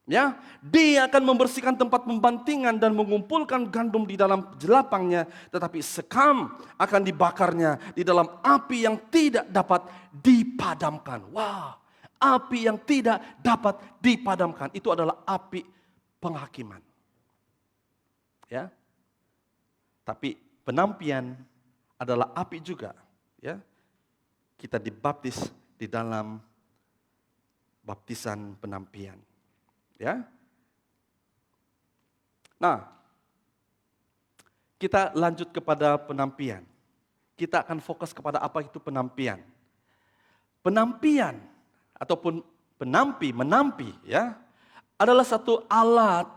Ya, dia akan membersihkan tempat pembantingan dan mengumpulkan gandum di dalam jelapangnya, tetapi sekam akan dibakarnya di dalam api yang tidak dapat dipadamkan. Wah, api yang tidak dapat dipadamkan itu adalah api penghakiman. Ya. Tapi penampian adalah api juga, ya. Kita dibaptis di dalam baptisan penampian. Ya. Nah, kita lanjut kepada penampian. Kita akan fokus kepada apa itu penampian. Penampian ataupun menampi ya, adalah satu alat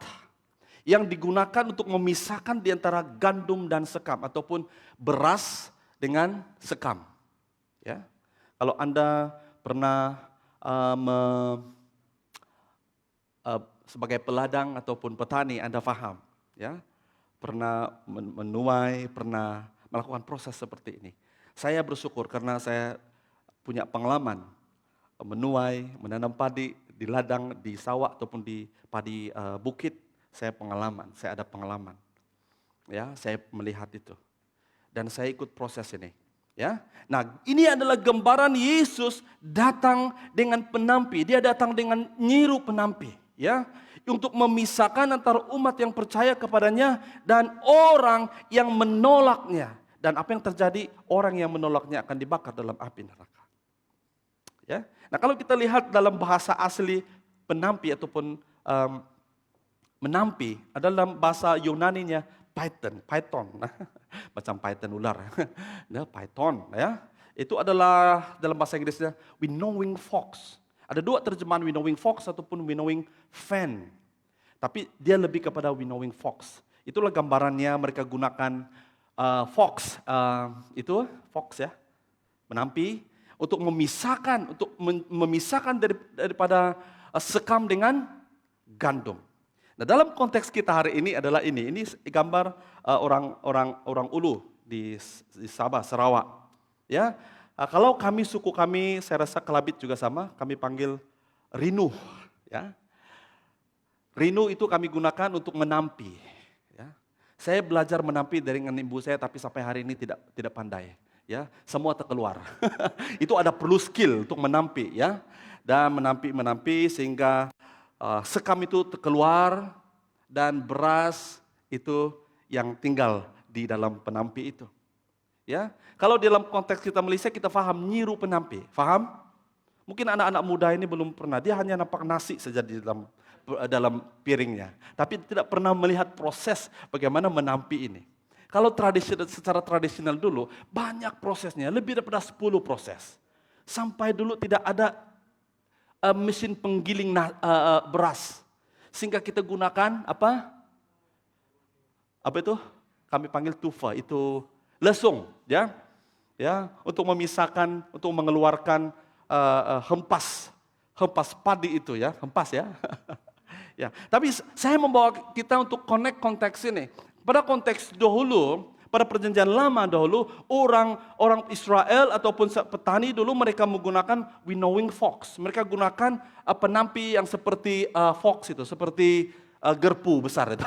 yang digunakan untuk memisahkan di antara gandum dan sekam ataupun beras dengan sekam. Ya. Kalau Anda pernah sebagai peladang ataupun petani, Anda paham, ya, pernah menuai, pernah melakukan proses seperti ini. Saya bersyukur karena saya punya pengalaman menuai, menanam padi di ladang, di sawah ataupun di padi bukit. Saya ada pengalaman. Ya, saya melihat itu. Dan saya ikut proses ini. Ya. Nah, ini adalah gambaran Yesus datang dengan penampi. Dia datang dengan nyiru penampi, ya, untuk memisahkan antara umat yang percaya kepadanya dan orang yang menolaknya. Dan apa yang terjadi? Orang yang menolaknya akan dibakar dalam api neraka. Ya. Nah, kalau kita lihat dalam bahasa asli penampi ataupun menampi adalah dalam bahasa Yunaninya python, macam python ular, nah, python, ya. Itu adalah dalam bahasa Inggrisnya winnowing fox. Ada dua terjemahan winnowing fox ataupun winnowing fan, tapi dia lebih kepada winnowing fox. Itulah gambarannya mereka gunakan fox, itu fox ya, menampi untuk memisahkan daripada sekam dengan gandum. Nah, dalam konteks kita hari ini adalah ini gambar orang Ulu di Sabah, Sarawak. Ya, kalau suku kami, saya rasa Kelabit juga sama, kami panggil Rinu. Ya, Rinu itu kami gunakan untuk menampi. Ya, saya belajar menampi dari ibu saya, tapi sampai hari ini tidak pandai. Ya, semua terkeluar. Itu ada perlu skill untuk menampi, ya, dan menampi sehingga sekam itu terkeluar dan beras itu yang tinggal di dalam penampi itu. Ya, kalau dalam konteks kita Malaysia kita paham nyiru penampi, paham? Mungkin anak-anak muda ini belum pernah, dia hanya nampak nasi saja di dalam piringnya, tapi tidak pernah melihat proses bagaimana menampi ini. Kalau secara tradisional dulu banyak prosesnya, lebih daripada 10 proses. Sampai dulu tidak ada mesin penggiling beras. Sehingga kita gunakan apa? Apa itu? Kami panggil tufa, itu lesung, ya. Ya, untuk memisahkan, untuk mengeluarkan hempas padi itu, ya, hempas ya. Ya, tapi saya membawa kita untuk connect konteks ini. Pada konteks dahulu, pada perjanjian lama dahulu, orang Israel ataupun petani dulu mereka menggunakan winnowing fox. Mereka gunakan penampi yang seperti fox itu, seperti gerpu besar itu.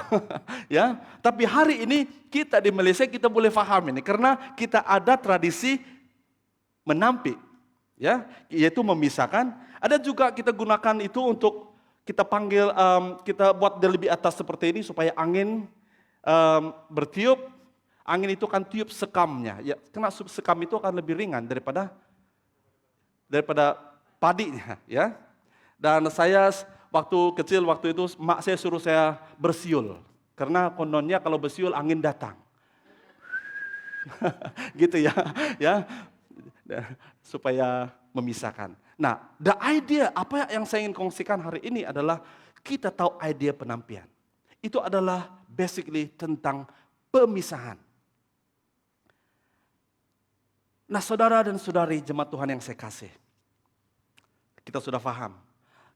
Ya, tapi hari ini kita di Malaysia kita boleh paham ini karena kita ada tradisi menampi, ya, yaitu memisahkan. Ada juga kita gunakan itu untuk kita panggil, kita buat dia lebih atas seperti ini supaya angin bertiup, angin itu akan tiup sekamnya. Ya, karena sekam itu akan lebih ringan daripada padinya, ya. Dan saya waktu kecil waktu itu mak saya suruh saya bersiul karena kononnya kalau bersiul angin datang. Gitu ya, ya. Supaya memisahkan. Nah, the idea apa yang saya ingin kongsikan hari ini adalah kita tahu idea penampian. Itu adalah basically tentang pemisahan. Nah, saudara dan saudari jemaat Tuhan yang saya kasih, kita sudah paham,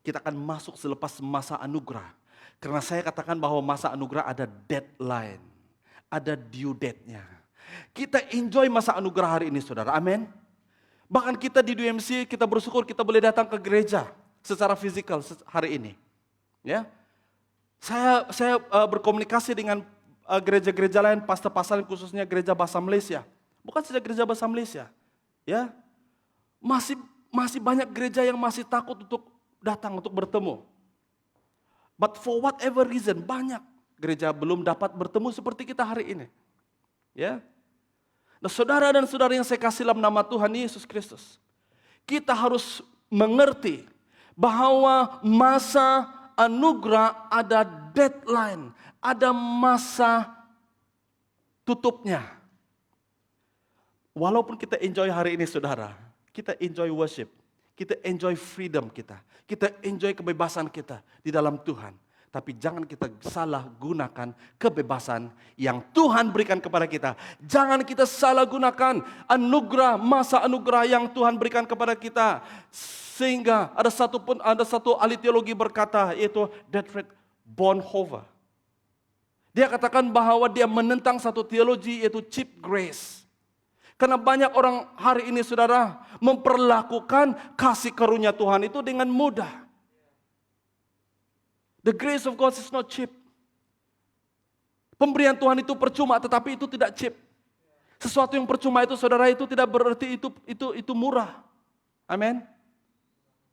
kita akan masuk selepas masa anugerah. Karena saya katakan bahwa masa anugerah ada deadline, ada due date-nya. Kita enjoy masa anugerah hari ini, saudara, amin. Bahkan kita di DMC, kita bersyukur kita boleh datang ke gereja secara fisikal hari ini. Ya, saya berkomunikasi dengan gereja-gereja lain, pastor-pastor khususnya gereja bahasa Malaysia. Bukan saja gereja bahasa Malaysia, ya, masih banyak gereja yang masih takut untuk datang untuk bertemu. But for whatever reason, banyak gereja belum dapat bertemu seperti kita hari ini. Ya. Nah, saudara dan saudara yang saya kasih dalam nama Tuhan Yesus Kristus, kita harus mengerti bahwa masa anugerah ada deadline, ada masa tutupnya. Walaupun kita enjoy hari ini saudara, kita enjoy worship, kita enjoy freedom kita enjoy kebebasan kita di dalam Tuhan. Tapi jangan kita salah gunakan kebebasan yang Tuhan berikan kepada kita. Jangan kita salah gunakan masa anugerah yang Tuhan berikan kepada kita. Sehingga ada satu ahli teologi berkata, yaitu Dietrich Bonhoeffer. Dia katakan bahwa dia menentang satu teologi yaitu cheap grace. Karena banyak orang hari ini saudara memperlakukan kasih karunia Tuhan itu dengan mudah. The grace of God is not cheap. Pemberian Tuhan itu percuma, tetapi itu tidak cheap. Sesuatu yang percuma itu saudara itu tidak berarti itu murah. Amin.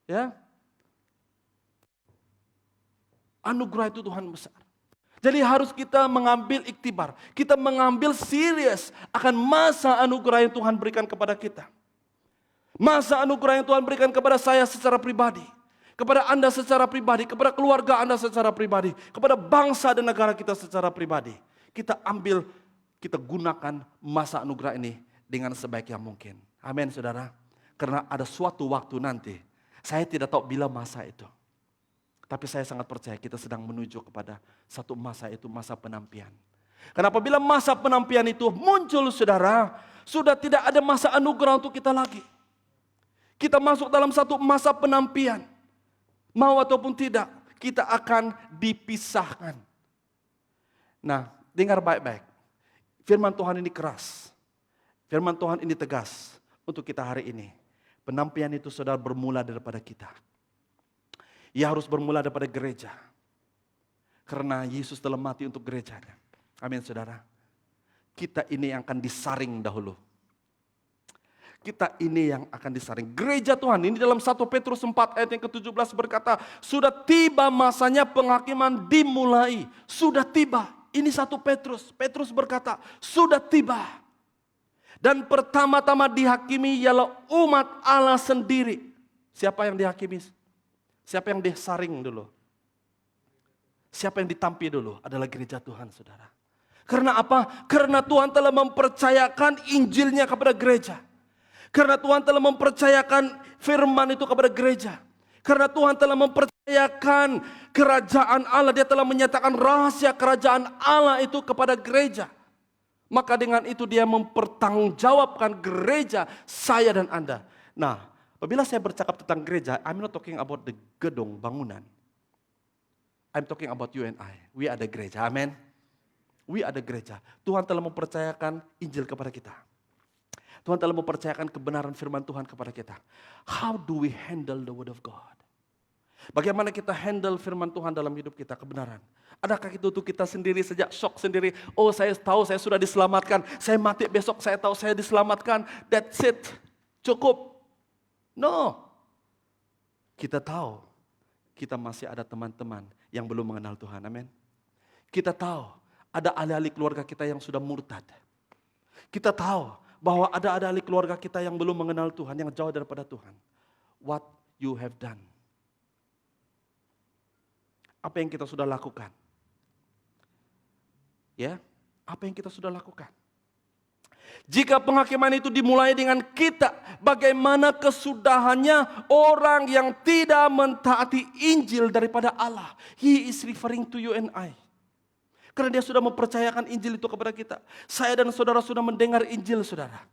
Ya. Anugerah itu Tuhan besar. Jadi harus kita mengambil iktibar. Kita mengambil serius akan masa anugerah yang Tuhan berikan kepada kita. Masa anugerah yang Tuhan berikan kepada saya secara pribadi. Kepada Anda secara pribadi, kepada keluarga Anda secara pribadi, kepada bangsa dan negara kita secara pribadi. Kita gunakan masa anugerah ini dengan sebaik yang mungkin. Amin saudara. Karena ada suatu waktu nanti, saya tidak tahu bila masa itu. Tapi saya sangat percaya kita sedang menuju kepada satu masa itu, masa penampian. Karena apabila masa penampian itu muncul saudara, sudah tidak ada masa anugerah untuk kita lagi. Kita masuk dalam satu masa penampian. Mau ataupun tidak, kita akan dipisahkan. Nah, dengar baik-baik. Firman Tuhan ini keras. Firman Tuhan ini tegas untuk kita hari ini. Penampian itu saudara bermula daripada kita. Ia harus bermula daripada gereja. Karena Yesus telah mati untuk gerejanya. Amin saudara. Kita ini yang akan disaring dahulu. Kita ini yang akan disaring. Gereja Tuhan ini dalam 1 Petrus 4 ayat yang ke-17 berkata, sudah tiba masanya penghakiman dimulai. Sudah tiba. Ini 1 Petrus. Petrus berkata, sudah tiba. Dan pertama-tama dihakimi ialah umat Allah sendiri. Siapa yang dihakimi? Siapa yang disaring dulu? Siapa yang ditampi dulu? Adalah gereja Tuhan saudara. Karena apa? Karena Tuhan telah mempercayakan Injilnya kepada gereja. Karena Tuhan telah mempercayakan firman itu kepada gereja. Karena Tuhan telah mempercayakan kerajaan Allah. Dia telah menyatakan rahasia kerajaan Allah itu kepada gereja. Maka dengan itu dia mempertanggungjawabkan gereja saya dan Anda. Nah, apabila saya bercakap tentang gereja, I'm not talking about the gedung bangunan. I'm talking about you and I. We are the gereja, amen. We are the gereja. Tuhan telah mempercayakan Injil kepada kita. Tuhan telah mempercayakan kebenaran firman Tuhan kepada kita. How do we handle the word of God? Bagaimana kita handle firman Tuhan dalam hidup kita, kebenaran? Adakah itu untuk kita sendiri sejak shock sendiri? Oh saya tahu saya sudah diselamatkan. Saya mati besok saya tahu saya diselamatkan. That's it. Cukup. No. Kita tahu kita masih ada teman-teman yang belum mengenal Tuhan. Amin. Kita tahu ada ahli-ahli keluarga kita yang sudah murtad. Kita tahu bahwa ada ahli keluarga kita yang belum mengenal Tuhan, yang jauh daripada Tuhan. What you have done. Apa yang kita sudah lakukan? Ya, apa yang kita sudah lakukan? Jika penghakiman itu dimulai dengan kita, bagaimana kesudahannya orang yang tidak mentaati Injil daripada Allah? He is referring to you and I. Karena dia sudah mempercayakan Injil itu kepada kita. Saya dan saudara sudah mendengar Injil saudara.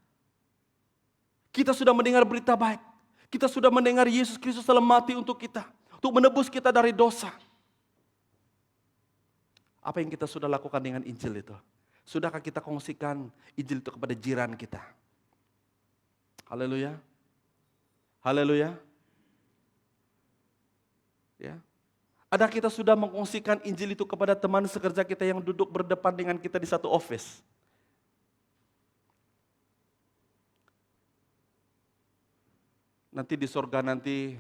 Kita sudah mendengar berita baik. Kita sudah mendengar Yesus Kristus telah mati untuk kita. Untuk menebus kita dari dosa. Apa yang kita sudah lakukan dengan Injil itu? Sudahkah kita kongsikan Injil itu kepada jiran kita? Haleluya. Haleluya. Ya. Ada kita sudah mengungsikan Injil itu kepada teman sekerja kita yang duduk berdepan dengan kita di satu office. Nanti di sorga nanti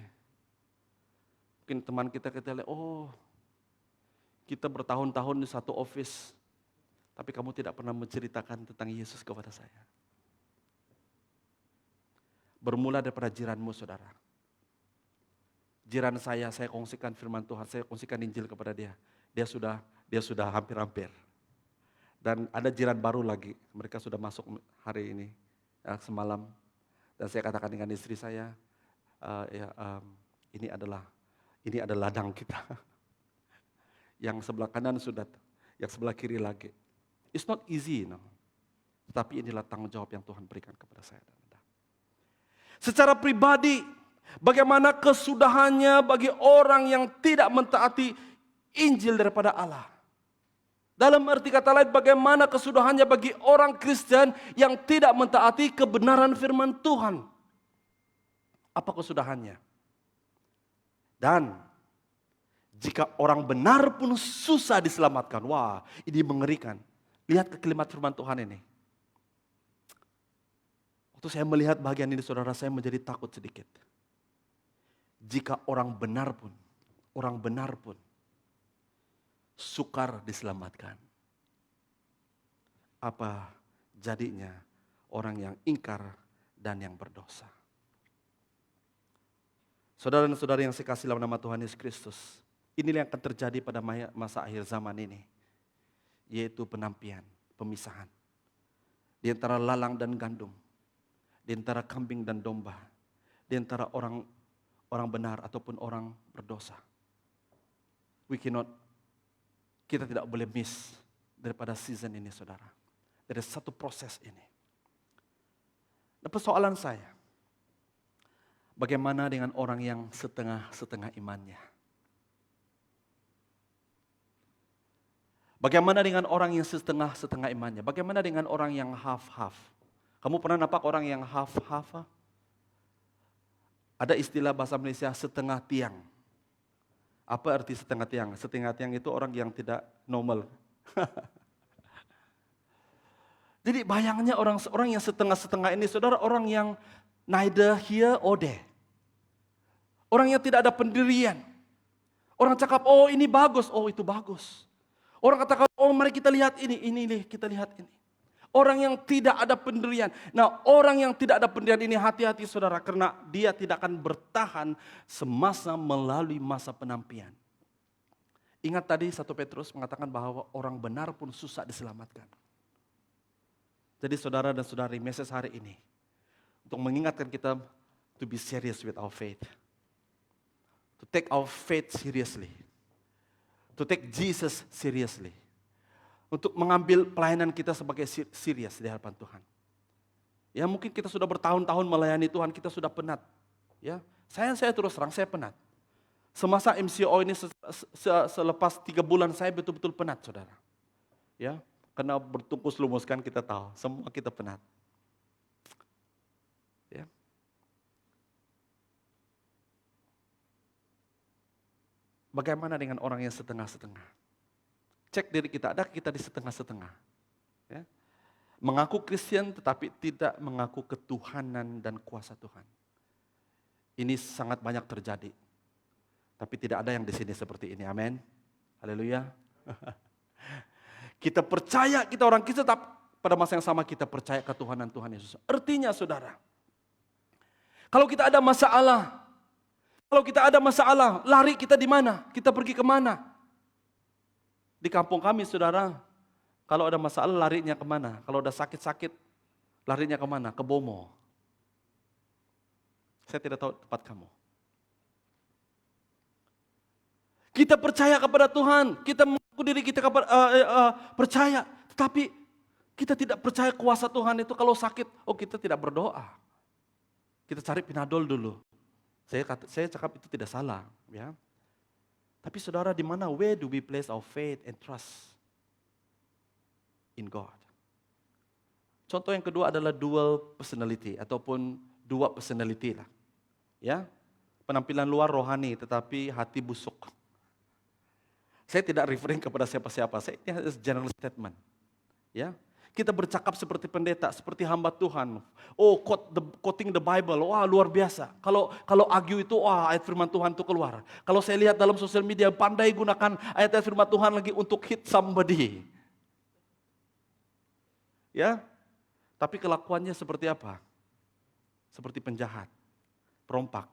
mungkin teman kita lihat, oh Kita bertahun-tahun di satu office, tapi kamu tidak pernah menceritakan tentang Yesus kepada saya. Bermula daripada jiranmu, saudara. Jiran saya kongsikan firman Tuhan, saya kongsikan Injil kepada dia. Dia sudah hampir-hampir. Dan ada jiran baru lagi, mereka sudah masuk hari ini, semalam. Dan saya katakan dengan istri saya, ini adalah ladang kita. Yang sebelah kanan sudah, yang sebelah kiri lagi. It's not easy, no. Tapi inilah tanggung jawab yang Tuhan berikan kepada saya dan Anda. Secara pribadi, bagaimana kesudahannya bagi orang yang tidak mentaati Injil daripada Allah. Dalam arti kata lain, bagaimana kesudahannya bagi orang Kristen yang tidak mentaati kebenaran firman Tuhan. Apa kesudahannya? Dan jika orang benar pun susah diselamatkan. Wah, ini mengerikan. Lihat kekelimat firman Tuhan ini. Waktu saya melihat bagian ini, saudara, saya menjadi takut sedikit. Jika orang benar pun sukar diselamatkan. Apa jadinya orang yang ingkar dan yang berdosa? Saudara dan saudari yang saya kasih dalam nama Tuhan Yesus Kristus, inilah yang akan terjadi pada masa akhir zaman ini, yaitu penampian, pemisahan. Di antara lalang dan gandum, di antara kambing dan domba, di antara orang benar ataupun orang berdosa. Kita tidak boleh miss daripada season ini, saudara. Dari satu proses ini. Nah, persoalan saya, bagaimana dengan orang yang setengah-setengah imannya? Bagaimana dengan orang yang setengah-setengah imannya? Bagaimana dengan orang yang half-half? Kamu pernah nampak orang yang half-half? Ada istilah bahasa Malaysia setengah tiang. Apa arti setengah tiang? Setengah tiang itu orang yang tidak normal. Jadi bayangnya orang yang setengah-setengah ini, saudara, orang yang neither here or there. Orang yang tidak ada pendirian. Orang cakap, oh ini bagus, oh itu bagus. Orang katakan, oh mari kita lihat ini kita lihat ini. Orang yang tidak ada pendirian. Nah, orang yang tidak ada pendirian ini hati-hati, saudara, karena dia tidak akan bertahan semasa melalui masa penampian. Ingat tadi 1 Petrus mengatakan bahwa orang benar pun susah diselamatkan. Jadi saudara dan saudari, message hari ini untuk mengingatkan kita to be serious with our faith. To take our faith seriously. To take Jesus seriously. Untuk mengambil pelayanan kita sebagai serius di hadapan Tuhan. Ya, mungkin kita sudah bertahun-tahun melayani Tuhan, kita sudah penat. Ya, saya terus terang, saya penat. Semasa MCO ini selepas 3 bulan saya betul-betul penat, saudara. Ya, karena bertungkus lumuskan kita tahu, semua kita penat. Ya. Bagaimana dengan orang yang setengah-setengah? Cek diri kita, ada kita di setengah-setengah. Ya. Mengaku Kristen tetapi tidak mengaku ketuhanan dan kuasa Tuhan. Ini sangat banyak terjadi. Tapi tidak ada yang di sini seperti ini, amin. Haleluya. Kita percaya, kita orang Kristen, tapi pada masa yang sama kita percaya ketuhanan Tuhan Yesus. Artinya saudara, kalau kita ada masalah, lari kita di mana? Kita pergi kemana? Di kampung kami, saudara, kalau ada masalah larinya kemana? Kalau ada sakit-sakit, larinya kemana? Ke Bomo. Saya tidak tahu tempat kamu. Kita percaya kepada Tuhan, kita mengaku diri kita percaya, tetapi kita tidak percaya kuasa Tuhan itu. Kalau sakit, kita tidak berdoa. Kita cari Panadol dulu. Saya cakap itu tidak salah, ya. Tapi saudara, di mana, where do we place our faith and trust in God? Contoh yang kedua adalah dual personality ataupun dua personality lah. Ya, penampilan luar rohani tetapi hati busuk. Saya tidak referring kepada siapa-siapa, ini general statement. Ya, Kita bercakap seperti pendeta, seperti hamba Tuhan. Oh, quoting the Bible, wah luar biasa. Kalau argue itu, wah ayat firman Tuhan itu keluar. Kalau saya lihat dalam sosial media, pandai gunakan ayat firman Tuhan lagi untuk hit somebody. Ya, tapi kelakuannya seperti apa? Seperti penjahat, perompak.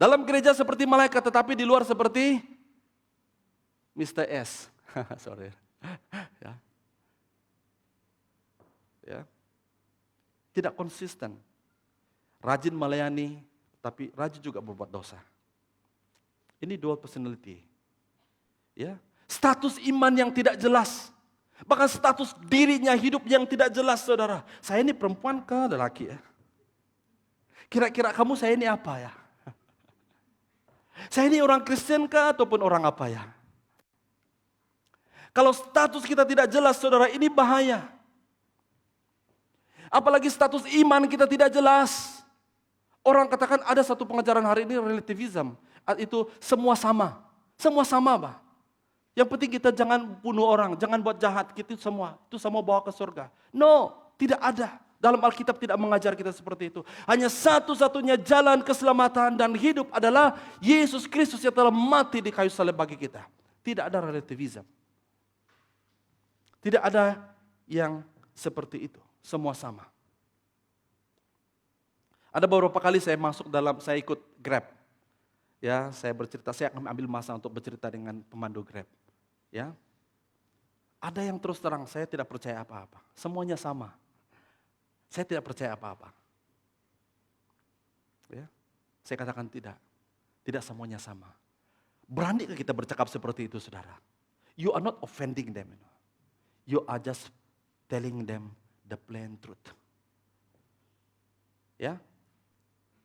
Dalam gereja seperti malaikat, tetapi di luar seperti Mr. S. Sorry. Ya. Ya. Tidak konsisten. Rajin melayani, tapi rajin juga berbuat dosa. Ini dual personality. Ya. Status iman yang tidak jelas. Bahkan status dirinya hidup yang tidak jelas, saudara. Saya ini perempuan ke lelaki ya? Kira-kira kamu saya ini apa ya? Saya ini orang Kristen kah ataupun orang apa ya? Kalau status kita tidak jelas, saudara, ini bahaya. Apalagi status iman kita tidak jelas. Orang katakan ada satu pengajaran hari ini relativism. Itu semua sama. Semua sama, Pak. Yang penting kita jangan bunuh orang, jangan buat jahat. Itu semua bawa ke surga. No, tidak ada. Dalam Alkitab tidak mengajar kita seperti itu. Hanya satu-satunya jalan keselamatan dan hidup adalah Yesus Kristus yang telah mati di kayu salib bagi kita. Tidak ada relativism. Tidak ada yang seperti itu. Semua sama. Ada beberapa kali saya ikut Grab. Ya, saya bercerita, saya akan ambil masa untuk bercerita dengan pemandu Grab. Ya. Ada yang terus terang, saya tidak percaya apa-apa. Semuanya sama. Saya tidak percaya apa-apa. Ya. Saya katakan tidak. Tidak semuanya sama. Berani kita bercakap seperti itu, saudara? You are not offending them. You are just telling them the plain truth. Ya.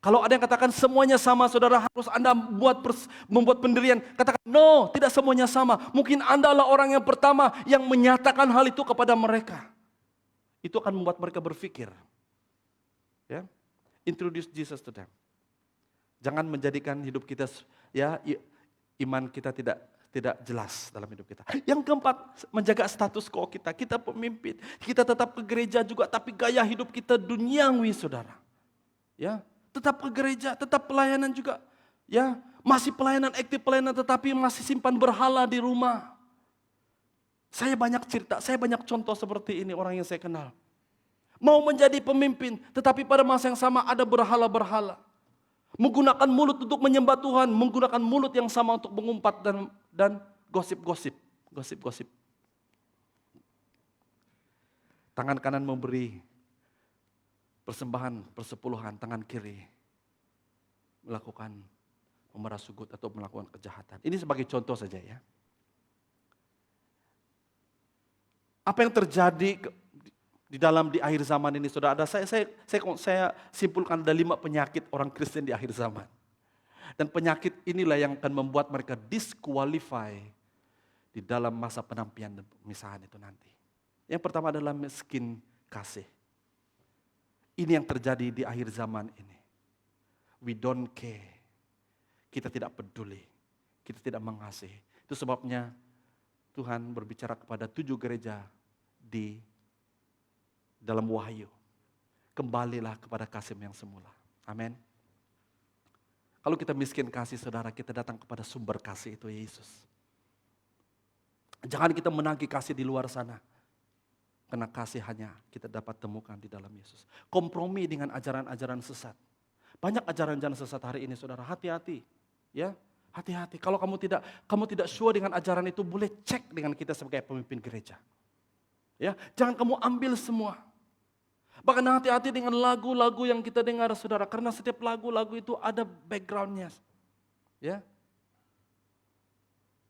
Kalau ada yang katakan semuanya sama, saudara, harus Anda membuat pendirian. Katakan, no, tidak semuanya sama. Mungkin Anda adalah orang yang pertama yang menyatakan hal itu kepada mereka. Itu akan membuat mereka berpikir. Ya. Introduce Jesus to them. Jangan menjadikan hidup kita, ya, iman kita tidak jelas dalam hidup kita. Yang keempat, menjaga status quo kita. Kita pemimpin, kita tetap ke gereja juga, tapi gaya hidup kita duniawi, saudara. Ya, tetap ke gereja, tetap pelayanan juga. Ya, masih pelayanan, aktif pelayanan, tetapi masih simpan berhala di rumah. Saya banyak cerita, saya banyak contoh seperti ini orang yang saya kenal. Mau menjadi pemimpin, tetapi pada masa yang sama ada berhala-berhala. Menggunakan mulut untuk menyembah Tuhan, menggunakan mulut yang sama untuk mengumpat dan gosip-gosip. Gosip-gosip. Tangan kanan memberi persembahan, persepuluhan, tangan kiri melakukan memerah sugut atau melakukan kejahatan. Ini sebagai contoh saja ya. Apa yang terjadi di akhir zaman ini, saudara? Saya simpulkan ada 5 penyakit orang Kristen di akhir zaman. Dan penyakit inilah yang akan membuat mereka disqualify di dalam masa penampian dan pemisahan itu nanti. Yang pertama adalah miskin kasih. Ini yang terjadi di akhir zaman ini. We don't care. Kita tidak peduli. Kita tidak mengasihi. Itu sebabnya Tuhan berbicara kepada 7 gereja di dalam Wahyu. Kembalilah kepada kasih yang semula. Amin. Kalau kita miskin kasih, saudara, kita datang kepada sumber kasih itu Yesus. Jangan kita menagih kasih di luar sana. Karena kasih hanya kita dapat temukan di dalam Yesus. Kompromi dengan ajaran-ajaran sesat. Banyak ajaran-ajaran sesat hari ini, saudara. Hati-hati. Ya, hati-hati. Kalau kamu tidak sure dengan ajaran itu, boleh cek dengan kita sebagai pemimpin gereja. Ya, jangan kamu ambil semua. Bahkan hati-hati dengan lagu-lagu yang kita dengar, saudara. Karena setiap lagu-lagu itu ada backgroundnya. Ya.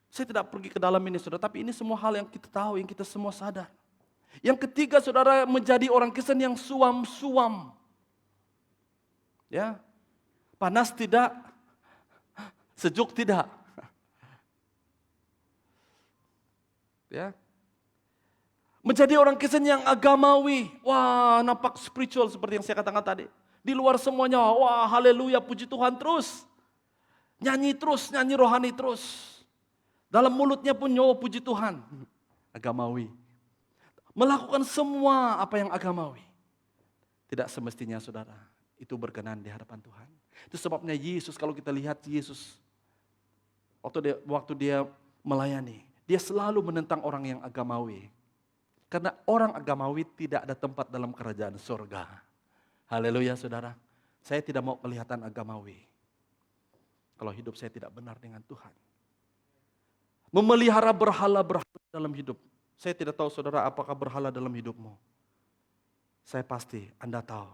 Saya tidak pergi ke dalam ini, saudara. Tapi ini semua hal yang kita tahu, yang kita semua sadar. Yang ketiga, saudara, menjadi orang Kristen yang suam-suam. Ya. Panas tidak, sejuk tidak. Ya. Menjadi orang Kristen yang agamawi. Wah, nampak spiritual seperti yang saya katakan tadi. Di luar semuanya, wah, haleluya, puji Tuhan terus. Nyanyi terus, nyanyi rohani terus. Dalam mulutnya pun, oh, puji Tuhan. Agamawi. melakukan semua apa yang agamawi. Tidak semestinya saudara, itu berkenan di hadapan Tuhan. Itu sebabnya Yesus, kalau kita lihat Yesus, waktu dia melayani, dia selalu menentang orang yang agamawi. Karena orang agamawi tidak ada tempat dalam kerajaan surga. Haleluya saudara. Saya tidak mau kelihatan agamawi kalau hidup saya tidak benar dengan Tuhan. Memelihara berhala-berhala dalam hidup. Saya tidak tahu saudara apakah berhala dalam hidupmu. Saya pasti Anda tahu.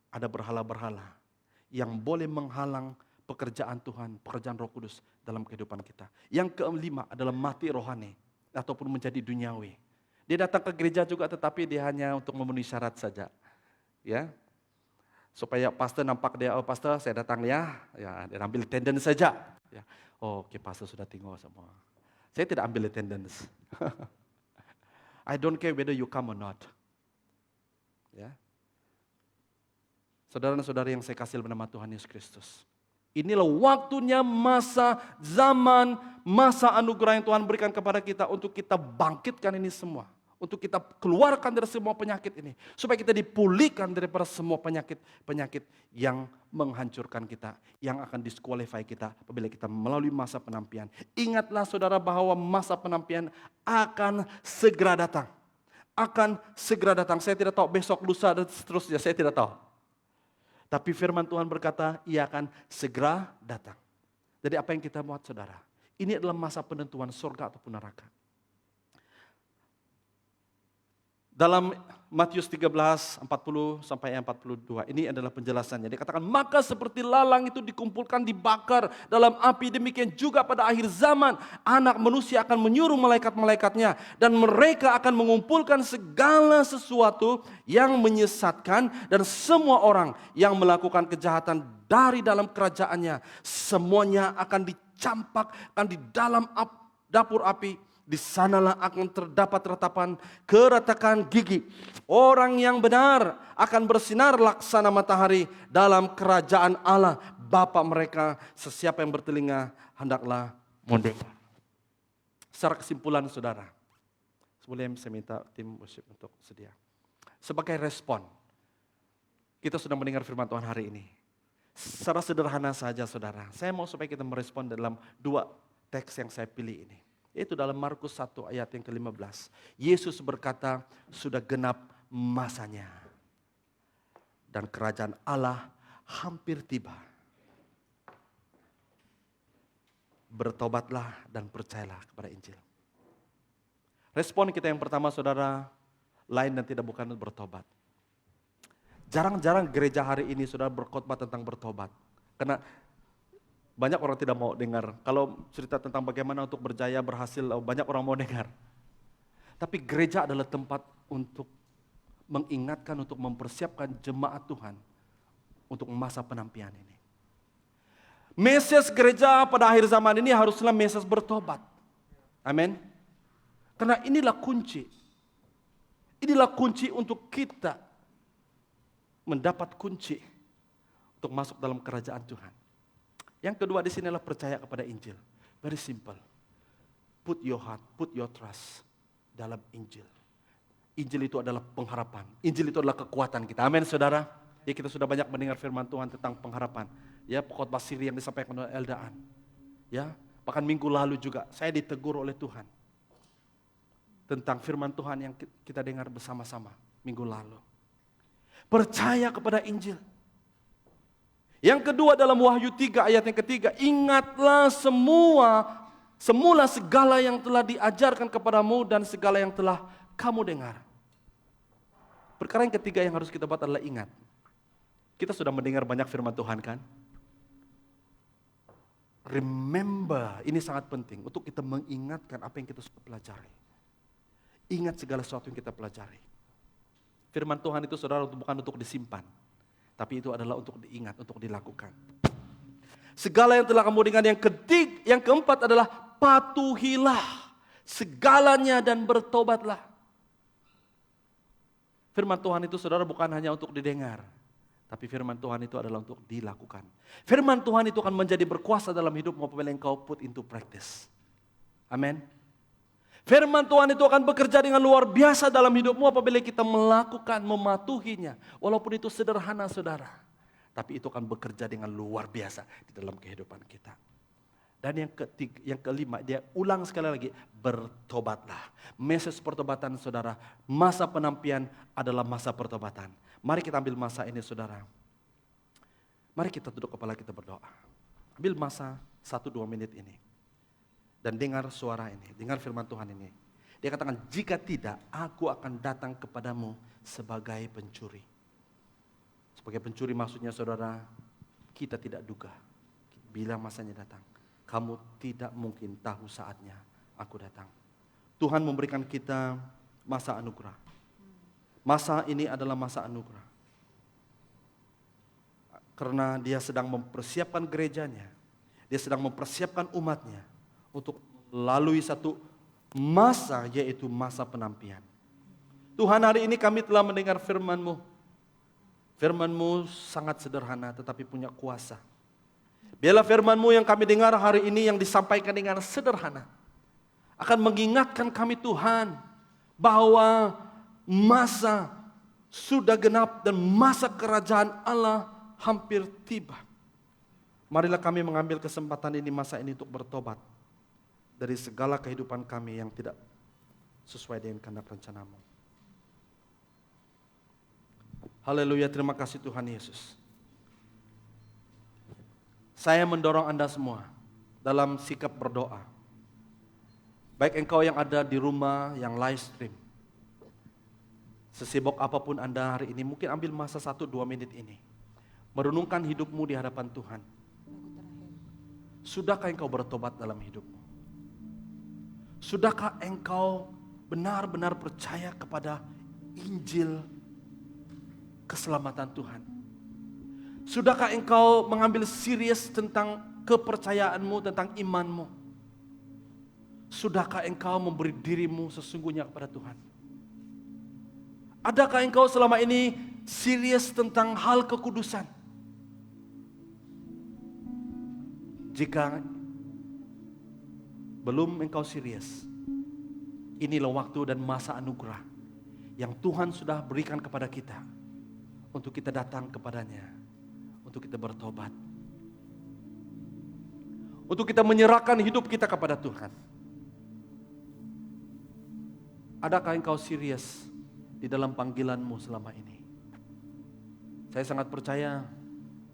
Ada berhala-berhala yang boleh menghalang pekerjaan Tuhan, pekerjaan Roh Kudus dalam kehidupan kita. Yang kelima adalah mati rohani ataupun menjadi duniawi. Dia datang ke gereja juga tetapi dia hanya untuk memenuhi syarat saja. Ya. Supaya pastor nampak dia, oh pastor saya datang ya dia ambil attendance saja. Ya. Oh, oke pastor sudah tinggal semua. Saya tidak ambil attendance. I don't care whether you come or not. Ya. Saudara-saudara yang saya kasih dalam nama Tuhan Yesus Kristus. Inilah waktunya masa zaman, masa anugerah yang Tuhan berikan kepada kita untuk kita bangkitkan ini semua. Untuk kita keluarkan dari semua penyakit ini. Supaya kita dipulihkan daripada semua penyakit yang menghancurkan kita. Yang akan disqualify kita apabila kita melalui masa penampian. Ingatlah saudara bahwa masa penampian akan segera datang. Akan segera datang. Saya tidak tahu besok, lusa dan seterusnya. Saya tidak tahu. Tapi firman Tuhan berkata, ia akan segera datang. Jadi apa yang kita buat saudara? Ini adalah masa penentuan surga ataupun neraka. Dalam Matius 13, 40 sampai 42, ini adalah penjelasannya. Dikatakan, maka seperti lalang itu dikumpulkan dibakar dalam api, demikian juga pada akhir zaman anak manusia akan menyuruh malaikat-malaikatnya. Dan mereka akan mengumpulkan segala sesuatu yang menyesatkan dan semua orang yang melakukan kejahatan dari dalam kerajaannya. Semuanya akan dicampakkan di dalam dapur api. Di sanalah akan terdapat keretakan gigi. Orang yang benar akan bersinar laksana matahari dalam kerajaan Allah Bapa mereka. Sesiapa yang bertelinga hendaklah mendengar. Secara kesimpulan saudara, sebelum saya minta tim worship untuk sedia. Sebagai respon, kita sudah mendengar firman Tuhan hari ini. Secara sederhana saja saudara, saya mau supaya kita merespon dalam dua teks yang saya pilih ini. Itu dalam Markus 1 ayat yang ke-15. Yesus berkata, sudah genap masanya. Dan kerajaan Allah hampir tiba. Bertobatlah dan percayalah kepada Injil. Respon kita yang pertama saudara, lain dan tidak bukan bertobat. Jarang-jarang gereja hari ini saudara berkhotbah tentang bertobat. Karena banyak orang tidak mau dengar. Kalau cerita tentang bagaimana untuk berjaya, berhasil, banyak orang mau dengar. Tapi gereja adalah tempat untuk mengingatkan, untuk mempersiapkan jemaat Tuhan untuk masa penampian ini. Message gereja pada akhir zaman ini haruslah message bertobat. Amin. Karena inilah kunci. Inilah kunci untuk kita mendapat kunci untuk masuk dalam kerajaan Tuhan. Yang kedua di sini adalah percaya kepada Injil. Very simple. Put your heart, put your trust dalam Injil. Injil itu adalah pengharapan. Injil itu adalah kekuatan kita. Amin saudara. Ya kita sudah banyak mendengar firman Tuhan tentang pengharapan. Ya khotbah siri yang disampaikan oleh Eldaan. Ya bahkan minggu lalu juga saya ditegur oleh Tuhan. Tentang firman Tuhan yang kita dengar bersama-sama minggu lalu. Percaya kepada Injil. Yang kedua dalam Wahyu 3 ayat yang ketiga, ingatlah semula segala yang telah diajarkan kepadamu dan segala yang telah kamu dengar. Perkara yang ketiga yang harus kita buat adalah ingat. Kita sudah mendengar banyak firman Tuhan kan? Remember, ini sangat penting untuk kita mengingatkan apa yang kita sudah pelajari. Ingat segala sesuatu yang kita pelajari. Firman Tuhan itu saudara bukan untuk disimpan. Tapi itu adalah untuk diingat, untuk dilakukan. Segala yang telah kamu dengar, yang keempat adalah patuhilah segalanya dan bertobatlah. Firman Tuhan itu saudara bukan hanya untuk didengar. Tapi firman Tuhan itu adalah untuk dilakukan. Firman Tuhan itu akan menjadi berkuasa dalam hidupmu apabila engkau put into practice. Amin. Firman Tuhan itu akan bekerja dengan luar biasa dalam hidupmu apabila kita melakukan, mematuhinya. Walaupun itu sederhana saudara. Tapi itu akan bekerja dengan luar biasa di dalam kehidupan kita. Dan yang kelima, dia ulang sekali lagi, bertobatlah. Message pertobatan saudara, masa penampian adalah masa pertobatan. Mari kita ambil masa ini saudara. Mari kita duduk kepala kita berdoa. Ambil masa 1-2 menit ini. Dan dengar suara ini, dengar firman Tuhan ini. Dia katakan, jika tidak, aku akan datang kepadamu sebagai pencuri. Sebagai pencuri maksudnya saudara, kita tidak duga. Bila masanya datang, kamu tidak mungkin tahu saatnya aku datang. Tuhan memberikan kita masa anugerah. Masa ini adalah masa anugerah. Karena dia sedang mempersiapkan gerejanya. Dia sedang mempersiapkan umatnya. Untuk melalui satu masa, yaitu masa penampian. Tuhan, hari ini kami telah mendengar firman-Mu. Firman-Mu sangat sederhana tetapi punya kuasa. Biarlah firman-Mu yang kami dengar hari ini yang disampaikan dengan sederhana akan mengingatkan kami Tuhan bahwa masa sudah genap dan masa kerajaan Allah hampir tiba. Marilah kami mengambil kesempatan ini, masa ini untuk bertobat dari segala kehidupan kami yang tidak sesuai dengan kehendak rencana-Mu. Haleluya, terima kasih Tuhan Yesus. Saya mendorong Anda semua dalam sikap berdoa. Baik engkau yang ada di rumah, yang live stream. Sesibuk apapun Anda hari ini, mungkin ambil masa 1-2 menit ini. Merenungkan hidupmu di hadapan Tuhan. Sudahkah engkau bertobat dalam hidupmu? Sudahkah engkau benar-benar percaya kepada Injil keselamatan Tuhan? Sudahkah engkau mengambil serius tentang kepercayaanmu, tentang imanmu? Sudahkah engkau memberi dirimu sesungguhnya kepada Tuhan? Adakah engkau selama ini serius tentang hal kekudusan? Jika belum engkau serius, inilah waktu dan masa anugerah yang Tuhan sudah berikan kepada kita untuk kita datang kepadanya, untuk kita bertobat, untuk kita menyerahkan hidup kita kepada Tuhan. Adakah engkau serius di dalam panggilanmu selama ini? Saya sangat percaya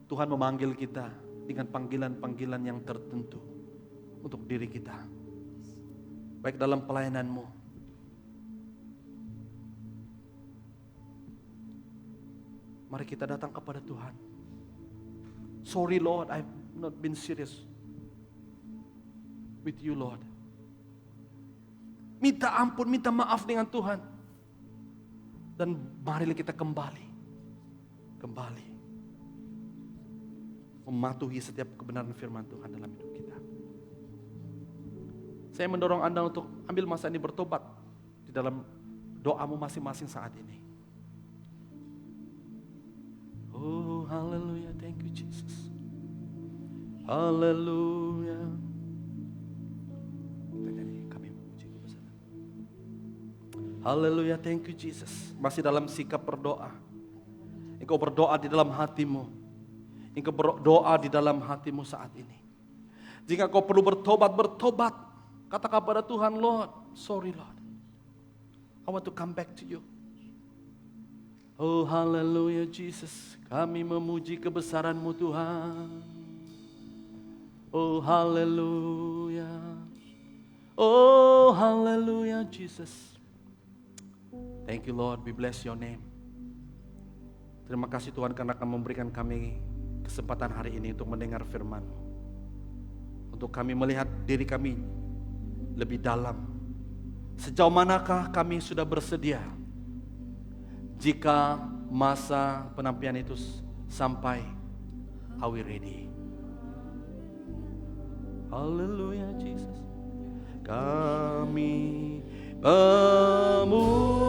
Tuhan memanggil kita dengan panggilan-panggilan yang tertentu untuk diri kita. Baik dalam pelayananmu, mari kita datang kepada Tuhan. Sorry Lord, I've not been serious with you Lord. Minta ampun, minta maaf dengan Tuhan. Dan marilah kita kembali mematuhi setiap kebenaran firman Tuhan dalam hidup kita. Saya mendorong Anda untuk ambil masa ini bertobat di dalam doamu masing-masing saat ini. Oh haleluya, thank you Jesus. Haleluya. Kami memuji kebesaran. Haleluya, thank you Jesus. Masih dalam sikap berdoa. Engkau berdoa di dalam hatimu. Engkau berdoa di dalam hatimu saat ini. Jika kau perlu bertobat. Katakan kepada Tuhan, Lord, sorry Lord. I want to come back to you. Oh haleluya Jesus. Kami memuji kebesaran-Mu Tuhan. Oh haleluya. Oh haleluya Jesus. Thank you Lord, we bless your name. Terima kasih Tuhan karena akan memberikan kami kesempatan hari ini untuk mendengar firman-Mu. Untuk kami melihat diri kami lebih dalam. Sejauh manakah kami sudah bersedia jika masa penampian itu sampai? Are we ready? Haleluya Jesus. Kami memuji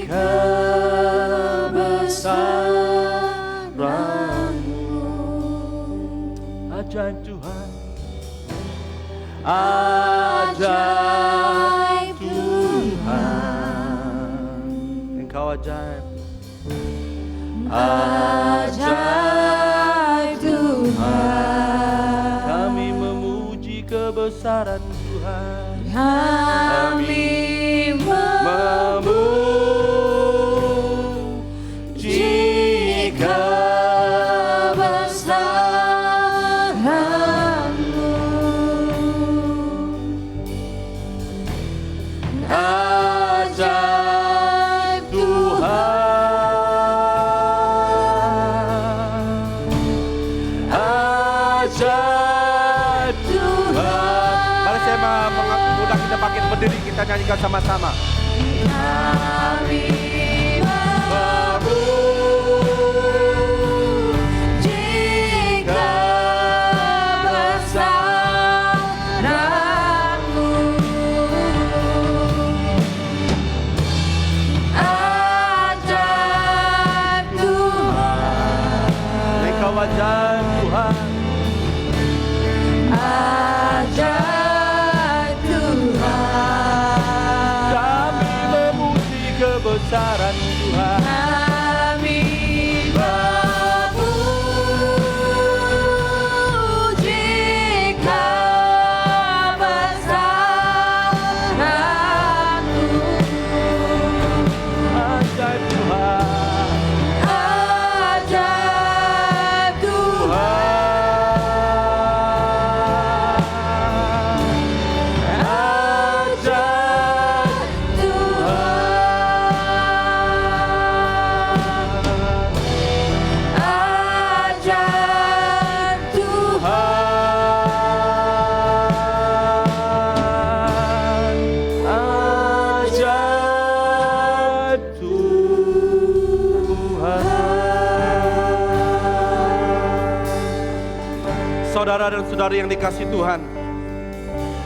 kebesaran-Mu. Ajaib Tuhan. Ajaib Tuhan, Engkau ajaib. Ajaib Tuhan, kami memuji kebesaran Tuhan. Kami memuji kebesaran-Mu. Ajaib Tuhan, ajaib Tuhan. Mari saya mengundang kita bangkit berdiri, kita nyanyikan sama-sama. Kami memuji kebesaran-Mu. Ajaib Tuhan, Engkau ajaib Tuhan. Ajaib Tuhan, kami memuji kebesaran Tuhan. Kami memuji kebesaran-Mu. Ajaib Tuhan, ajaib Tuhan, ajaib Saudara dan saudari yang dikasihi Tuhan,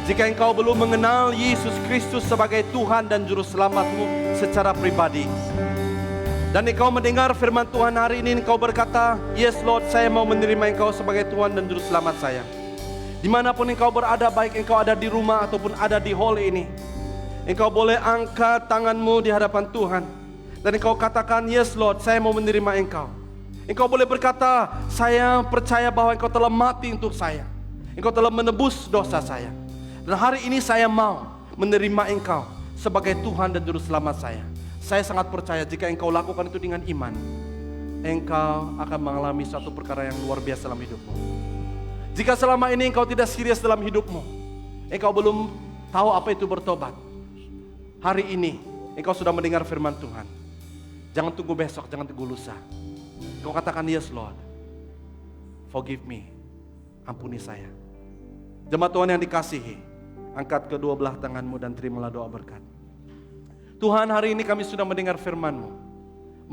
jika engkau belum mengenal Yesus Kristus sebagai Tuhan dan Juru Selamatmu secara pribadi, dan engkau mendengar firman Tuhan hari ini, engkau berkata, "Yes Lord, saya mau menerima engkau sebagai Tuhan dan Juru Selamat saya." Dimanapun engkau berada, baik engkau ada di rumah ataupun ada di hall ini, engkau boleh angkat tanganmu di hadapan Tuhan, dan engkau katakan, "Yes Lord, saya mau menerima engkau." Engkau boleh berkata, "Saya percaya bahwa engkau telah mati untuk saya. Engkau telah menebus dosa saya. Dan hari ini saya mau menerima engkau sebagai Tuhan dan Juru Selamat saya." Saya sangat percaya jika engkau lakukan itu dengan iman, engkau akan mengalami suatu perkara yang luar biasa dalam hidupmu. Jika selama ini engkau tidak serius dalam hidupmu, engkau belum tahu apa itu bertobat, hari ini engkau sudah mendengar firman Tuhan. Jangan tunggu besok, jangan tunggu lusa. Kau katakan, "Yes Lord, forgive me, ampuni saya." Jemaat Tuhan yang dikasihi, angkat kedua belah tanganmu dan terimalah doa berkat. Tuhan, hari ini kami sudah mendengar firman-Mu.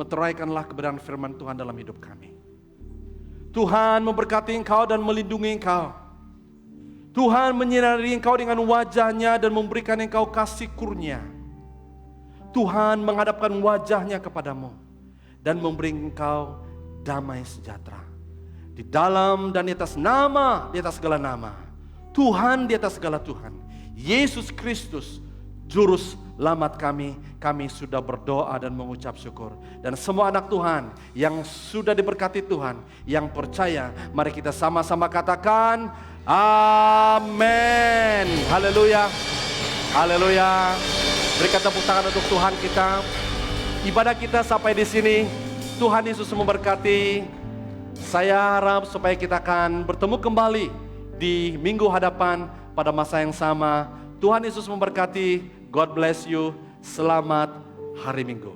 Meteraikanlah kebenaran firman Tuhan dalam hidup kami. Tuhan memberkati engkau dan melindungi engkau. Tuhan menyinari engkau dengan wajahnya dan memberikan engkau kasih kurnia. Tuhan menghadapkan wajahnya kepadamu dan memberi engkau damai sejahtera. Di dalam dan di atas nama, di atas segala nama, Tuhan di atas segala Tuhan, Yesus Kristus, Juru Selamat kami sudah berdoa dan mengucap syukur. Dan semua anak Tuhan yang sudah diberkati Tuhan, yang percaya, mari kita sama-sama katakan, amin. Haleluya, haleluya. Berikan tepuk tangan untuk Tuhan kita. Ibadah kita sampai di sini. Tuhan Yesus memberkati. Saya harap supaya kita akan bertemu kembali di minggu hadapan pada masa yang sama. Tuhan Yesus memberkati. God bless you. Selamat hari Minggu.